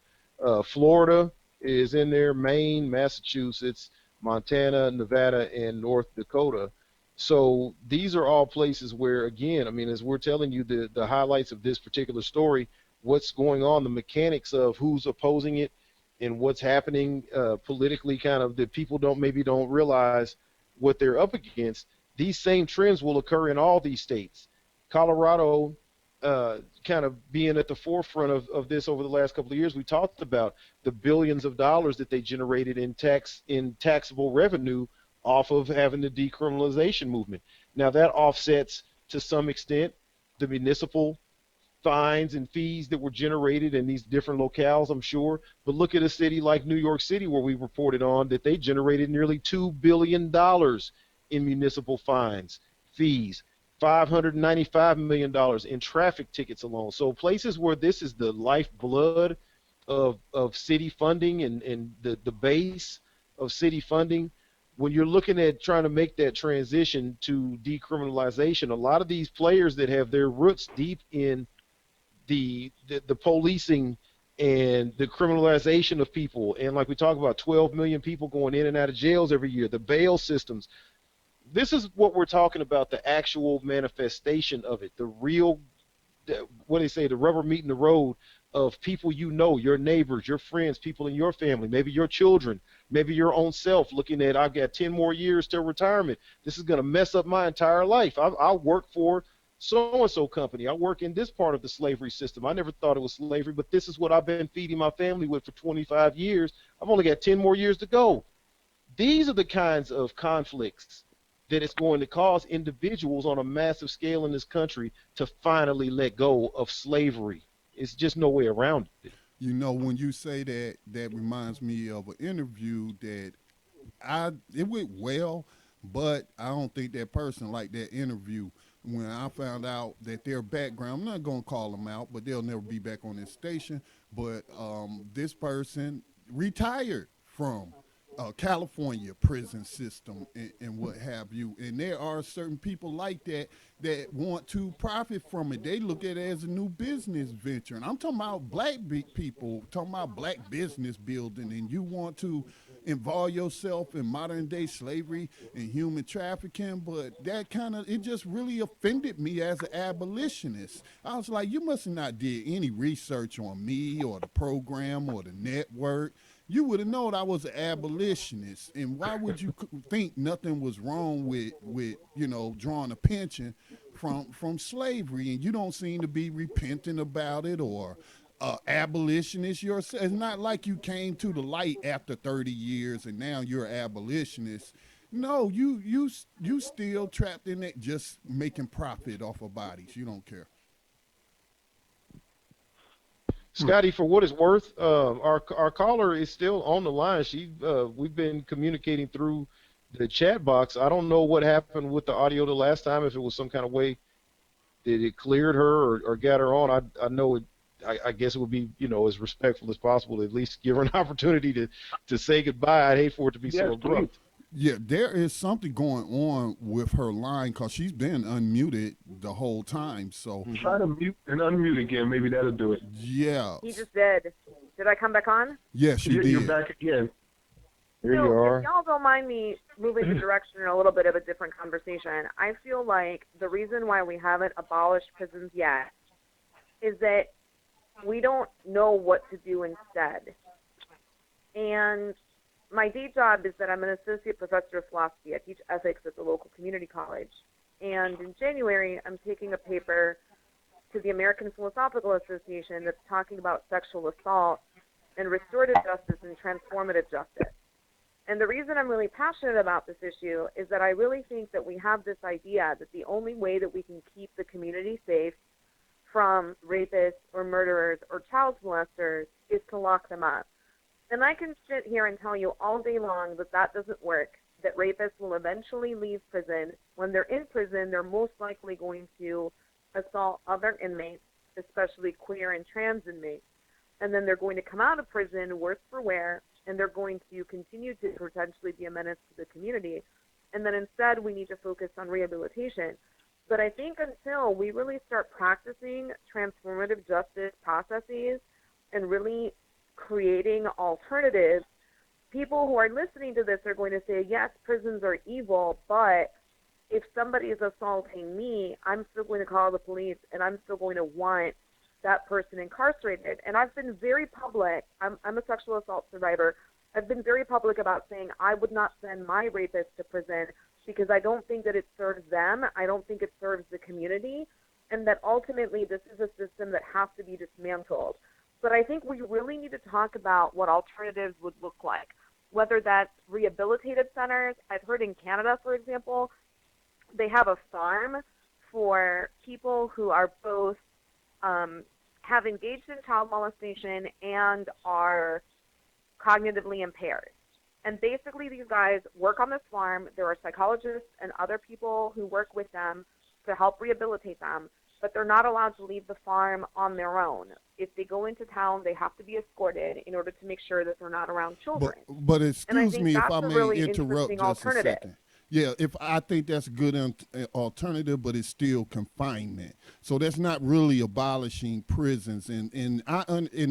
Florida is in there, Maine, Massachusetts, Montana, Nevada, and North Dakota. So these are all places where, again, I mean, as we're telling you the highlights of this particular story, what's going on, the mechanics of who's opposing it and what's happening politically, kind of that people don't realize what they're up against. These same trends will occur in all these states. Colorado kind of being at the forefront of this over the last couple of years. We talked about the billions of dollars that they generated in taxable revenue off of having the decriminalization movement. Now that offsets to some extent the municipal fines and fees that were generated in these different locales, I'm sure. But look at a city like New York City, where we reported on that they generated nearly $2 billion in municipal fines, fees, $595 million in traffic tickets alone. So places where this is the lifeblood of city funding and the base of city funding, when you're looking at trying to make that transition to decriminalization, a lot of these players that have their roots deep in the policing and the criminalization of people, and like we talk about 12 million people going in and out of jails every year, the bail systems. This is what we're talking about, the actual manifestation of it, the real, what do they say, the rubber meeting the road of people you know, your neighbors, your friends, people in your family, maybe your children, maybe your own self looking at, I've got 10 more years till retirement. This is going to mess up my entire life. I work for so-and-so company. I work in this part of the slavery system. I never thought it was slavery, but this is what I've been feeding my family with for 25 years. I've only got 10 more years to go. These are the kinds of conflicts that it's going to cause individuals on a massive scale in this country to finally let go of slavery. It's just no way around it. You know, when you say that, that reminds me of an interview that it went well, but I don't think that person liked that interview. When I found out that their background, I'm not going to call them out, but they'll never be back on this station, but this person retired from California prison system and what have you. And there are certain people like that that want to profit from it. They look at it as a new business venture. And I'm talking about black people, talking about black business building, and you want to involve yourself in modern day slavery and human trafficking. But that kind of, it just really offended me as an abolitionist. I was like, you must have not did any research on me or the program or the network. You would have known I was an abolitionist, and why would you think nothing was wrong with you know, drawing a pension from slavery, and you don't seem to be repenting about it or abolitionist yourself. It's not like you came to the light after 30 years and now you're an abolitionist. No, you still trapped in it, just making profit off of bodies. You don't care. Scotty, for what it's worth, our caller is still on the line. We've been communicating through the chat box. I don't know what happened with the audio the last time, if it was some kind of way that it cleared her or got her on. I know it. I guess it would be, you know, as respectful as possible to at least give her an opportunity to say goodbye. I'd hate for it to be so abrupt. Yeah, there is something going on with her line because she's been unmuted the whole time. So try to mute and unmute again. Maybe that'll do it. Yeah. He just did. Did I come back on? Yes, she did. You're back again. Here you are. If y'all don't mind me moving the direction in a little bit of a different conversation, I feel like the reason why we haven't abolished prisons yet is that we don't know what to do instead. And my day job is that I'm an associate professor of philosophy. I teach ethics at the local community college. And in January, I'm taking a paper to the American Philosophical Association that's talking about sexual assault and restorative justice and transformative justice. And the reason I'm really passionate about this issue is that I really think that we have this idea that the only way that we can keep the community safe from rapists or murderers or child molesters is to lock them up. And I can sit here and tell you all day long that that doesn't work, that rapists will eventually leave prison. When they're in prison, they're most likely going to assault other inmates, especially queer and trans inmates. And then they're going to come out of prison worse for wear, and they're going to continue to potentially be a menace to the community. And then instead, we need to focus on rehabilitation. But I think until we really start practicing transformative justice processes and really creating alternatives, people who are listening to this are going to say, yes, prisons are evil, but if somebody is assaulting me, I'm still going to call the police, and I'm still going to want that person incarcerated. And I've been very public. I'm a sexual assault survivor. I've been very public about saying I would not send my rapist to prison because I don't think that it serves them. I don't think it serves the community, and that ultimately this is a system that has to be dismantled. But I think we really need to talk about what alternatives would look like, whether that's rehabilitative centers. I've heard in Canada, for example, they have a farm for people who are both have engaged in child molestation and are cognitively impaired. And basically these guys work on this farm. There are psychologists and other people who work with them to help rehabilitate them, but they're not allowed to leave the farm on their own. If they go into town, they have to be escorted in order to make sure that they're not around children. But excuse me if I may really interrupt just a second. Yeah, if I think that's a good alternative, but it's still confinement. So that's not really abolishing prisons, and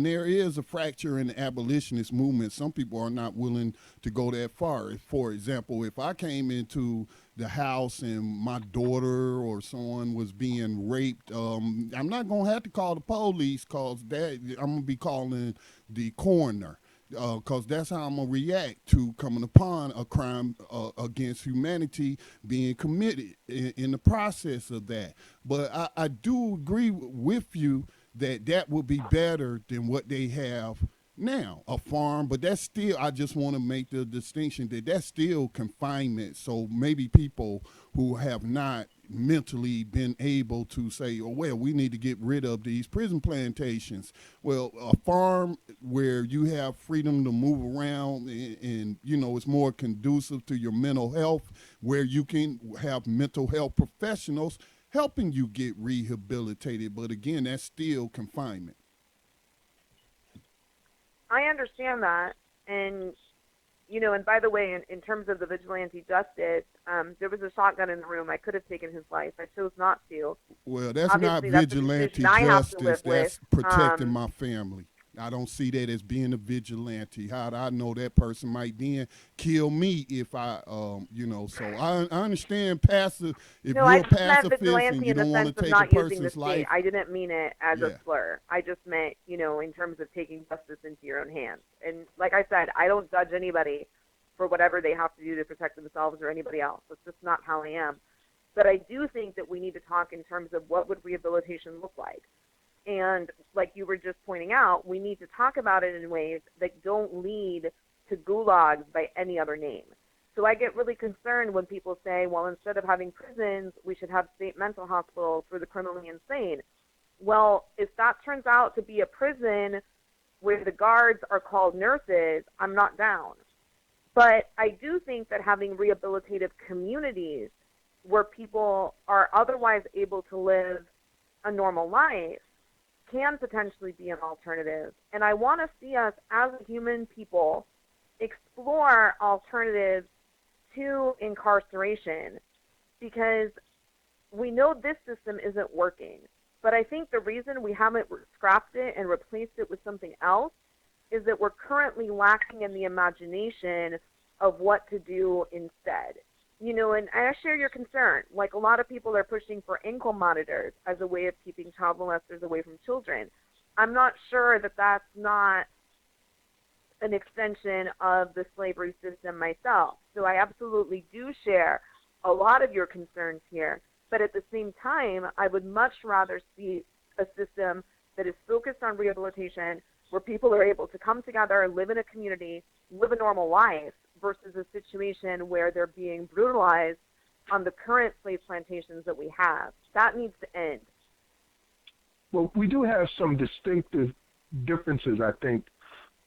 there is a fracture in the abolitionist movement. Some people are not willing to go that far. For example, if I came into the house and my daughter or someone was being raped, I'm not gonna have to call the police, cause that I'm gonna be calling the coroner. Because that's how I'm going to react to coming upon a crime against humanity being committed in the process of that. But I do agree with you that that would be better than what they have now, a farm. But that's still, I just want to make the distinction that that's still confinement. So maybe people who have not mentally been able to say, oh, well, we need to get rid of these prison plantations. Well, a farm where you have freedom to move around and you know, it's more conducive to your mental health, where you can have mental health professionals helping you get rehabilitated. But again, that's still confinement. I understand that. And, you know, and by the way, in terms of the vigilante justice, there was a shotgun in the room. I could have taken his life. I chose not to. Well, that's Obviously, not that's vigilante justice. That's protecting my family. I don't see that as being a vigilante. How do I know that person might then kill me if I, you know? So I understand passive. If no, you're I a just meant pacifist vigilante and you in the don't want sense to of take not a using the person's state. life, I didn't mean it as a slur. I just meant, you know, in terms of taking justice into your own hands. And like I said, I don't judge anybody for whatever they have to do to protect themselves or anybody else. That's just not how I am. But I do think that we need to talk in terms of what would rehabilitation look like. And like you were just pointing out, we need to talk about it in ways that don't lead to gulags by any other name. So I get really concerned when people say, well, instead of having prisons, we should have state mental hospitals for the criminally insane. Well, if that turns out to be a prison where the guards are called nurses, I'm not down. But I do think that having rehabilitative communities where people are otherwise able to live a normal life can potentially be an alternative. And I want to see us as human people explore alternatives to incarceration, because we know this system isn't working. But I think the reason we haven't scrapped it and replaced it with something else is that we're currently lacking in the imagination of what to do instead. You know, and I share your concern. Like, a lot of people are pushing for ankle monitors as a way of keeping child molesters away from children. I'm not sure that that's not an extension of the slavery system myself. So I absolutely do share a lot of your concerns here. But at the same time, I would much rather see a system that is focused on rehabilitation, where people are able to come together, live in a community, live a normal life, versus a situation where they're being brutalized on the current slave plantations that we have. That needs to end. Well, we do have some distinctive differences, I think,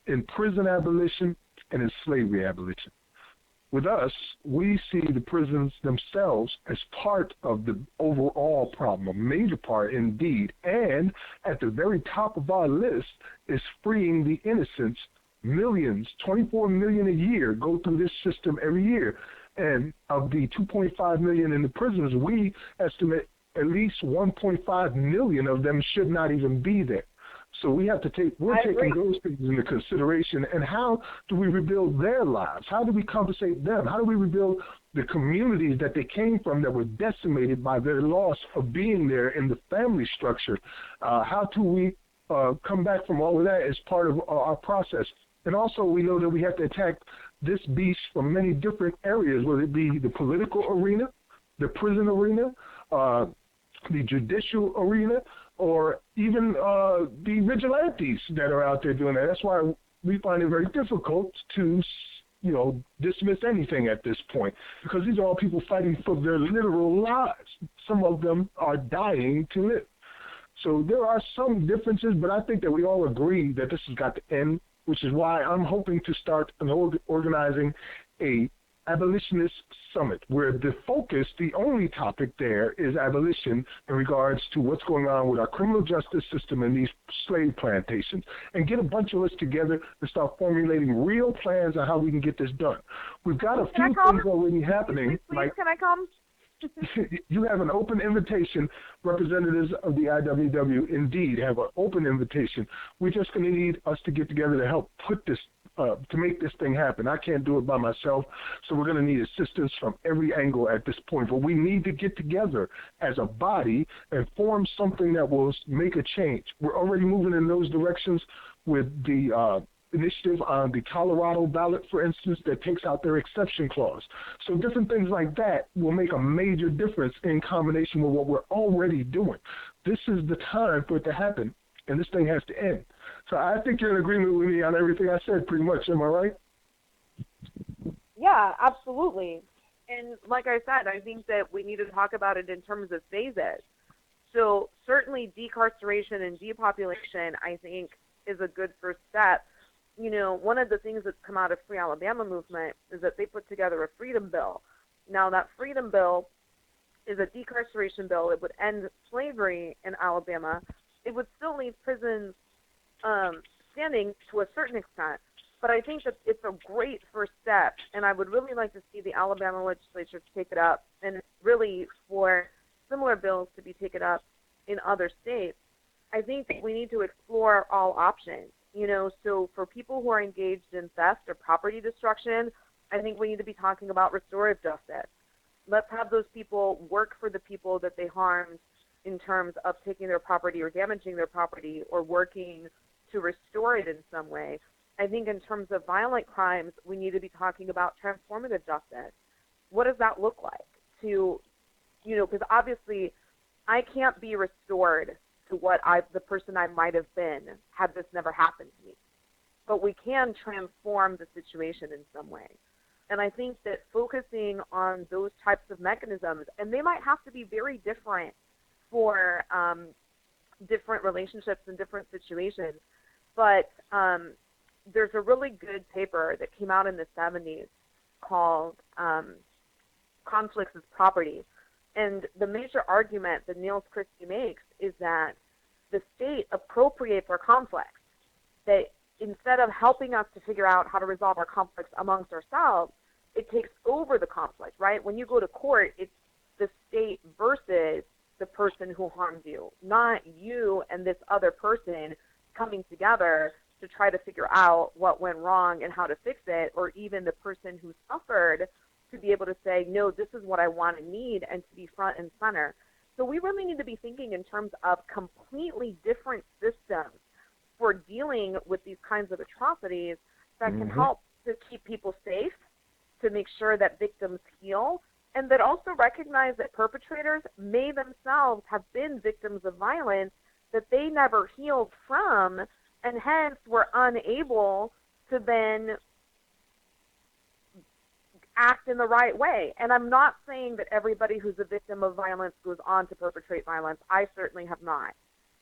in prison abolition and in slavery abolition. With us, we see the prisons themselves as part of the overall problem, a major part indeed. And at the very top of our list is freeing the innocents. Millions, 24 million a year, go through this system every year. And of the 2.5 million in the prisons, we estimate at least 1.5 million of them should not even be there. So we have to we're taking those things into consideration. And how do we rebuild their lives? How do we compensate them? How do we rebuild the communities that they came from that were decimated by their loss of being there in the family structure? How do we come back from all of that as part of our process? And also we know that we have to attack this beast from many different areas, whether it be the political arena, the prison arena, the judicial arena, or even the vigilantes that are out there doing that. That's why we find it very difficult to, dismiss anything at this point, because these are all people fighting for their literal lives. Some of them are dying to live. So there are some differences, but I think that we all agree that this has got to end, which is why I'm hoping to start organizing a abolitionist summit, where the focus, the only topic there is abolition in regards to what's going on with our criminal justice system and these slave plantations, and get a bunch of us together to start formulating real plans on how we can get this done. We've got a few things already happening. Please, can I come? You have an open invitation. Representatives of the IWW indeed have an open invitation. We're just going to need us to get together to help put this to make this thing happen. I can't do it by myself, so we're going to need assistance from every angle at this point. But we need to get together as a body and form something that will make a change. We're already moving in those directions with the initiative on the Colorado ballot, for instance, that takes out their exception clause. So different things like that will make a major difference in combination with what we're already doing. This is the time for it to happen, and this thing has to end. So I think you're in agreement with me on everything I said pretty much. Am I right? Yeah, absolutely. And like I said, I think that we need to talk about it in terms of phases. So certainly decarceration and depopulation, I think, is a good first step. One of the things that's come out of Free Alabama movement is that they put together a freedom bill. Now, that freedom bill is a decarceration bill. It would end slavery in Alabama. It would still leave prisons standing to a certain extent. But I think that it's a great first step, and I would really like to see the Alabama legislature take it up, and really for similar bills to be taken up in other states. I think that we need to explore all options. So for people who are engaged in theft or property destruction, I think we need to be talking about restorative justice. Let's have those people work for the people that they harmed in terms of taking their property or damaging their property or working to restore it in some way. I think in terms of violent crimes, we need to be talking about transformative justice. What does that look like? Because obviously I can't be restored to the person I might have been had this never happened to me. But we can transform the situation in some way. And I think that focusing on those types of mechanisms, and they might have to be very different for different relationships and different situations, but there's a really good paper that came out in the 70s called Conflicts as Property. And the major argument that Niels Christie makes is that the state appropriates our conflicts, that instead of helping us to figure out how to resolve our conflicts amongst ourselves, it takes over the conflict, right? When you go to court, it's the state versus the person who harmed you, not you and this other person coming together to try to figure out what went wrong and how to fix it, or even the person who suffered to be able to say, no, this is what I want and need, and to be front and center. So we really need to be thinking in terms of completely different systems for dealing with these kinds of atrocities that can help to keep people safe, to make sure that victims heal, and that also recognize that perpetrators may themselves have been victims of violence that they never healed from, And hence, we're unable to then act in the right way. And I'm not saying that everybody who's a victim of violence goes on to perpetrate violence. I certainly have not.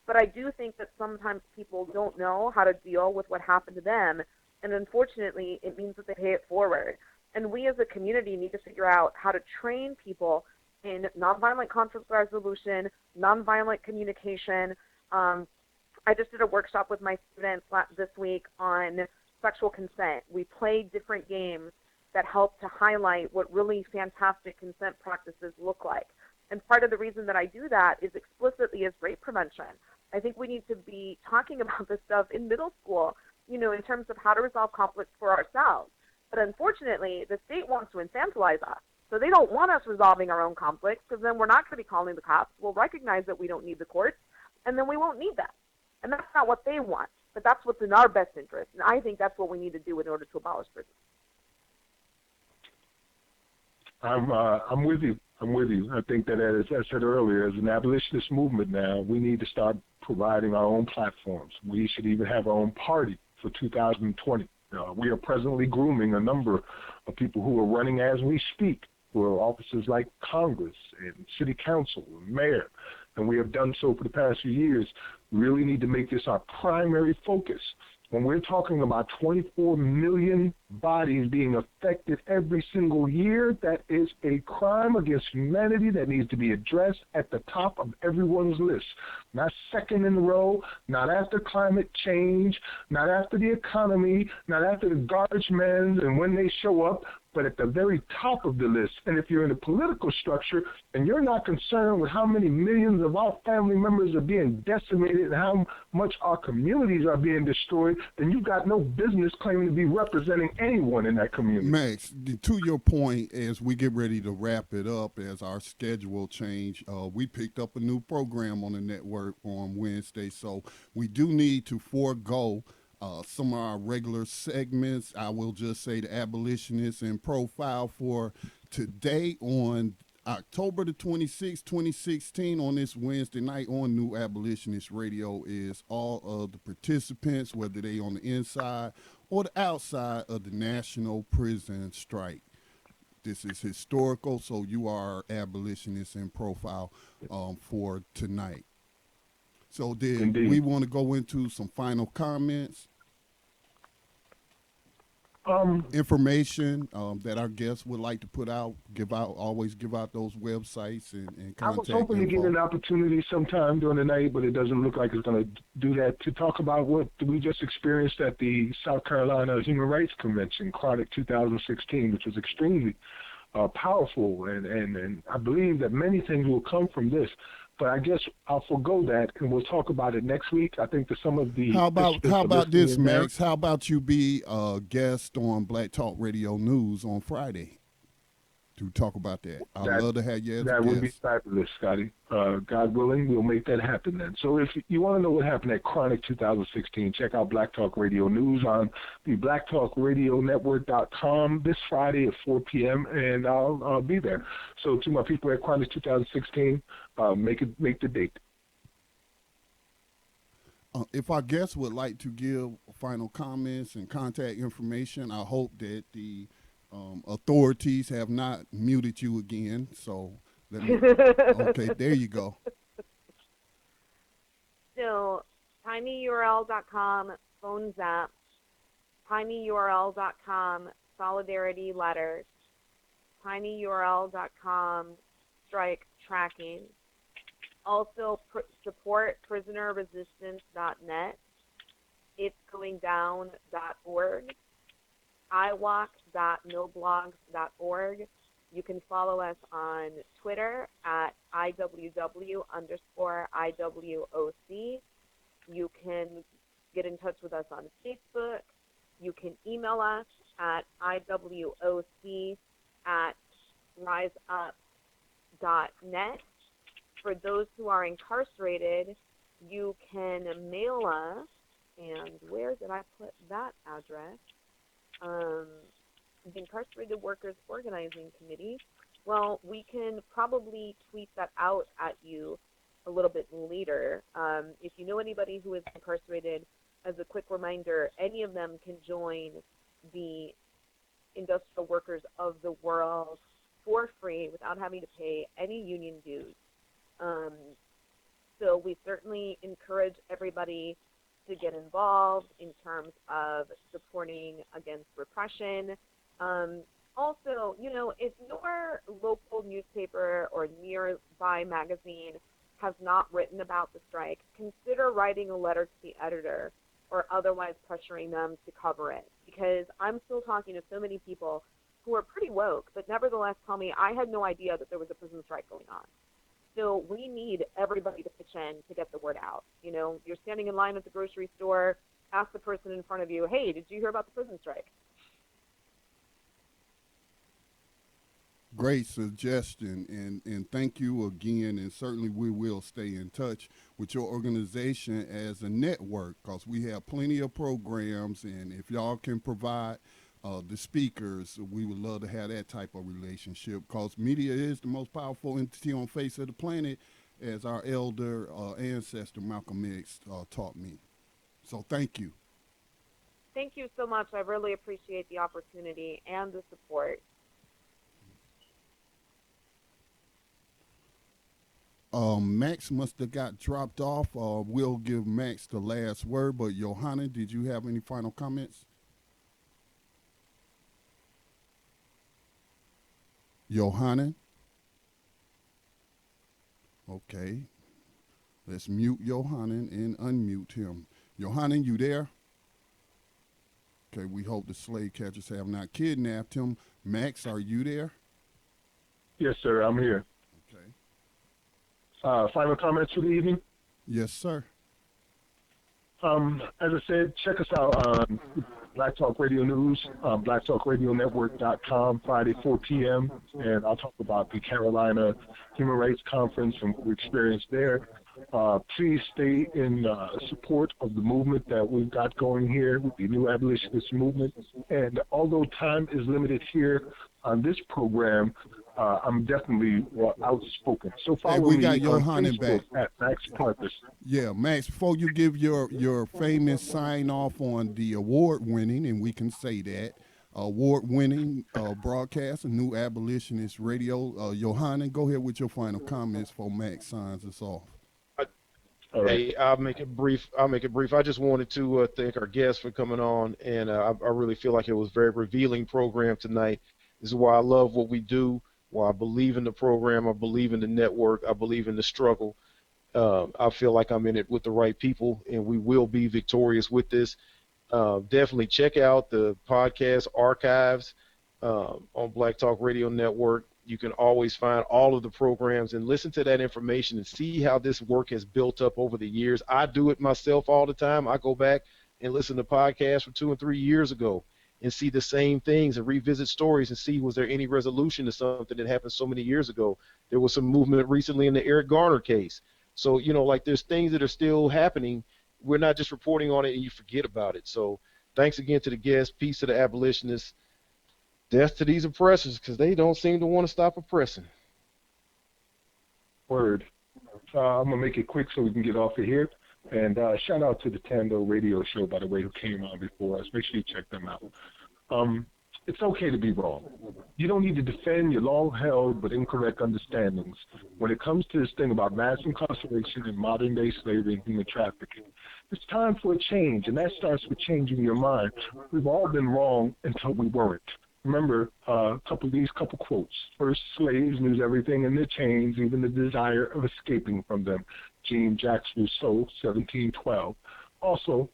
But I do think that sometimes people don't know how to deal with what happened to them, and unfortunately, it means that they pay it forward. And we as a community need to figure out how to train people in nonviolent conflict resolution, nonviolent communication. I just did a workshop with my students this week on sexual consent. We played different games that help to highlight what really fantastic consent practices look like. And part of the reason that I do that is explicitly as rape prevention. I think we need to be talking about this stuff in middle school, in terms of how to resolve conflicts for ourselves. But unfortunately, the state wants to infantilize us. So they don't want us resolving our own conflicts, because then we're not going to be calling the cops. We'll recognize that we don't need the courts, and then we won't need them. And that's not what they want, but that's what's in our best interest. And I think that's what we need to do in order to abolish prison. I'm with you. I think that, as I said earlier, as an abolitionist movement now, we need to start providing our own platforms. We should even have our own party for 2020. We are presently grooming a number of people who are running as we speak for offices like Congress and City Council and Mayor, and we have done so for the past few years. We really need to make this our primary focus. When we're talking about 24 million bodies being affected every single year, that is a crime against humanity that needs to be addressed at the top of everyone's list. Not second in the row, not after climate change, not after the economy, not after the garbage men and when they show up, but at the very top of the list. And if you're in a political structure and you're not concerned with how many millions of our family members are being decimated and how much our communities are being destroyed, then you've got no business claiming to be representing anyone in that community. Max, to your point, as we get ready to wrap it up, as our schedule change, we picked up a new program on the network on Wednesday, so we do need to forego some of our regular segments. I will just say the Abolitionists in Profile for today on October the 26th, 2016, on this Wednesday night on New Abolitionist Radio is all of the participants, whether they on the inside or the outside of the national prison strike. This is historical, so you are abolitionists in Profile for tonight. So did we want to go into some final comments? Information that our guests would like to put out, always give out those websites and contact I was hoping info. to get an opportunity sometime during the night, but it doesn't look like it's going to do that, to talk about what we just experienced at the South Carolina Human Rights Convention, Chronic 2016, which was extremely powerful, and I believe that many things will come from this. But I guess I'll forego that, and we'll talk about it next week. I think that some of the How about this, Max? How about you be a guest on Black Talk Radio News on Friday to talk about that? I'd love to have you as a guest. That would be fabulous, Scotty. God willing, we'll make that happen then. So if you want to know what happened at Chronic 2016, check out Black Talk Radio News on the blacktalkradionetwork.com this Friday at 4 p.m., and I'll be there. So to my people at Chronic 2016, make the date. If our guests would like to give final comments and contact information, I hope that the authorities have not muted you again. So let me. Okay, there you go. So, tinyurl.com, phone zap, tinyurl.com, solidarity letters, tinyurl.com, strike tracking. Also, support prisonerresistance.net, itsgoingdown.org, iwalk.noblogs.org. You can follow us on Twitter at IWW_IWOC. You can get in touch with us on Facebook. You can email us at IWOC@riseup.net. For those who are incarcerated, you can mail us, and where did I put that address? The Incarcerated Workers Organizing Committee. Well, we can probably tweet that out at you a little bit later. If you know anybody who is incarcerated, as a quick reminder, any of them can join the industrial workers of the world for free without having to pay any union dues. So we certainly encourage everybody to get involved in terms of supporting against repression. Also, you know, if your local newspaper or nearby magazine has not written about the strike, consider writing a letter to the editor or otherwise pressuring them to cover it. Because I'm still talking to so many people who are pretty woke, but nevertheless tell me, I had no idea that there was a prison strike going on. So we need everybody to pitch in to get the word out. You know, you're standing in line at the grocery store, ask the person in front of you, hey, did you hear about the prison strike? Great suggestion, and thank you again, and certainly we will stay in touch with your organization as a network, because we have plenty of programs, and if y'all can provide the speakers, we would love to have that type of relationship, because media is the most powerful entity on the face of the planet, as our elder ancestor Malcolm X taught me. So thank you. Thank you so much. I really appreciate the opportunity and the support. Max must have got dropped off. We'll give Max the last word, but Johanna, did you have any final comments? Johanna? Okay. Let's mute Johanna and unmute him. Johanna, you there? Okay, we hope the slave catchers have not kidnapped him. Max, are you there? Yes, sir, I'm here. Final comments for the evening? Yes, sir. As I said, check us out on Black Talk Radio News, blacktalkradionetwork.com, Friday, 4 p.m., and I'll talk about the Carolina Human Rights Conference and what we experienced there. Please stay in support of the movement that we've got going here with the New Abolitionist Movement. And although time is limited here on this program, I'm definitely outspoken. So follow we me got on Johanna Facebook back. at Max Parkus. Yeah, Max, before you give your famous sign-off on the award-winning, and we can say that, award-winning broadcast, New Abolitionist Radio, Johanna, go ahead with your final comments before Max signs us off. Hey, I'll make it brief. I just wanted to thank our guests for coming on, and I really feel like it was a very revealing program tonight. This is why I love what we do, why I believe in the program, I believe in the network, I believe in the struggle. I feel like I'm in it with the right people, and we will be victorious with this. Definitely check out the podcast archives on Black Talk Radio Network. You can always find all of the programs and listen to that information and see how this work has built up over the years. I do it myself all the time. I go back and listen to podcasts from 2 and 3 years ago and see the same things and revisit stories and see, was there any resolution to something that happened so many years ago? There was some movement recently in the Eric Garner case. So, you know, like, there's things that are still happening. We're not just reporting on it and you forget about it. So thanks again to the guests. Peace to the abolitionists. Death to these oppressors, because they don't seem to want to stop oppressing. Word. I'm going to make it quick so we can get off of here. And shout out to the Tando radio show, by the way, who came on before us. Make sure you check them out. It's okay to be wrong. You don't need to defend your long-held but incorrect understandings when it comes to this thing about mass incarceration and modern-day slavery and human trafficking. It's time for a change, and that starts with changing your mind. We've all been wrong until we weren't. Remember a couple quotes. First, slaves lose everything in their chains, even the desire of escaping from them. Jean-Jacques Rousseau, 1712. Also,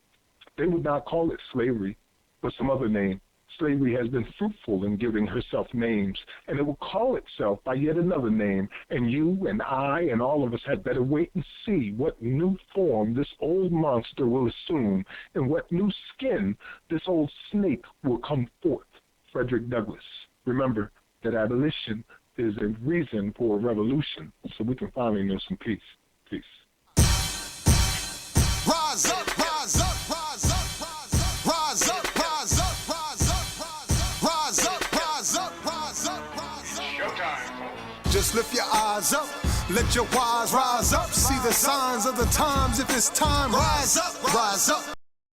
they would not call it slavery, but some other name. Slavery has been fruitful in giving herself names, and it will call itself by yet another name. And you and I and all of us had better wait and see what new form this old monster will assume, and what new skin this old snake will come forth. Frederick Douglass. Remember that abolition is a reason for a revolution, so we can finally know some peace. Peace. Rise up, rise up, rise up, rise up, rise up, rise up, rise up, rise up, rise up, rise up. Showtime. Just lift your eyes up, let your wise rise up. See the signs of the times. If it's time, rise up, rise up.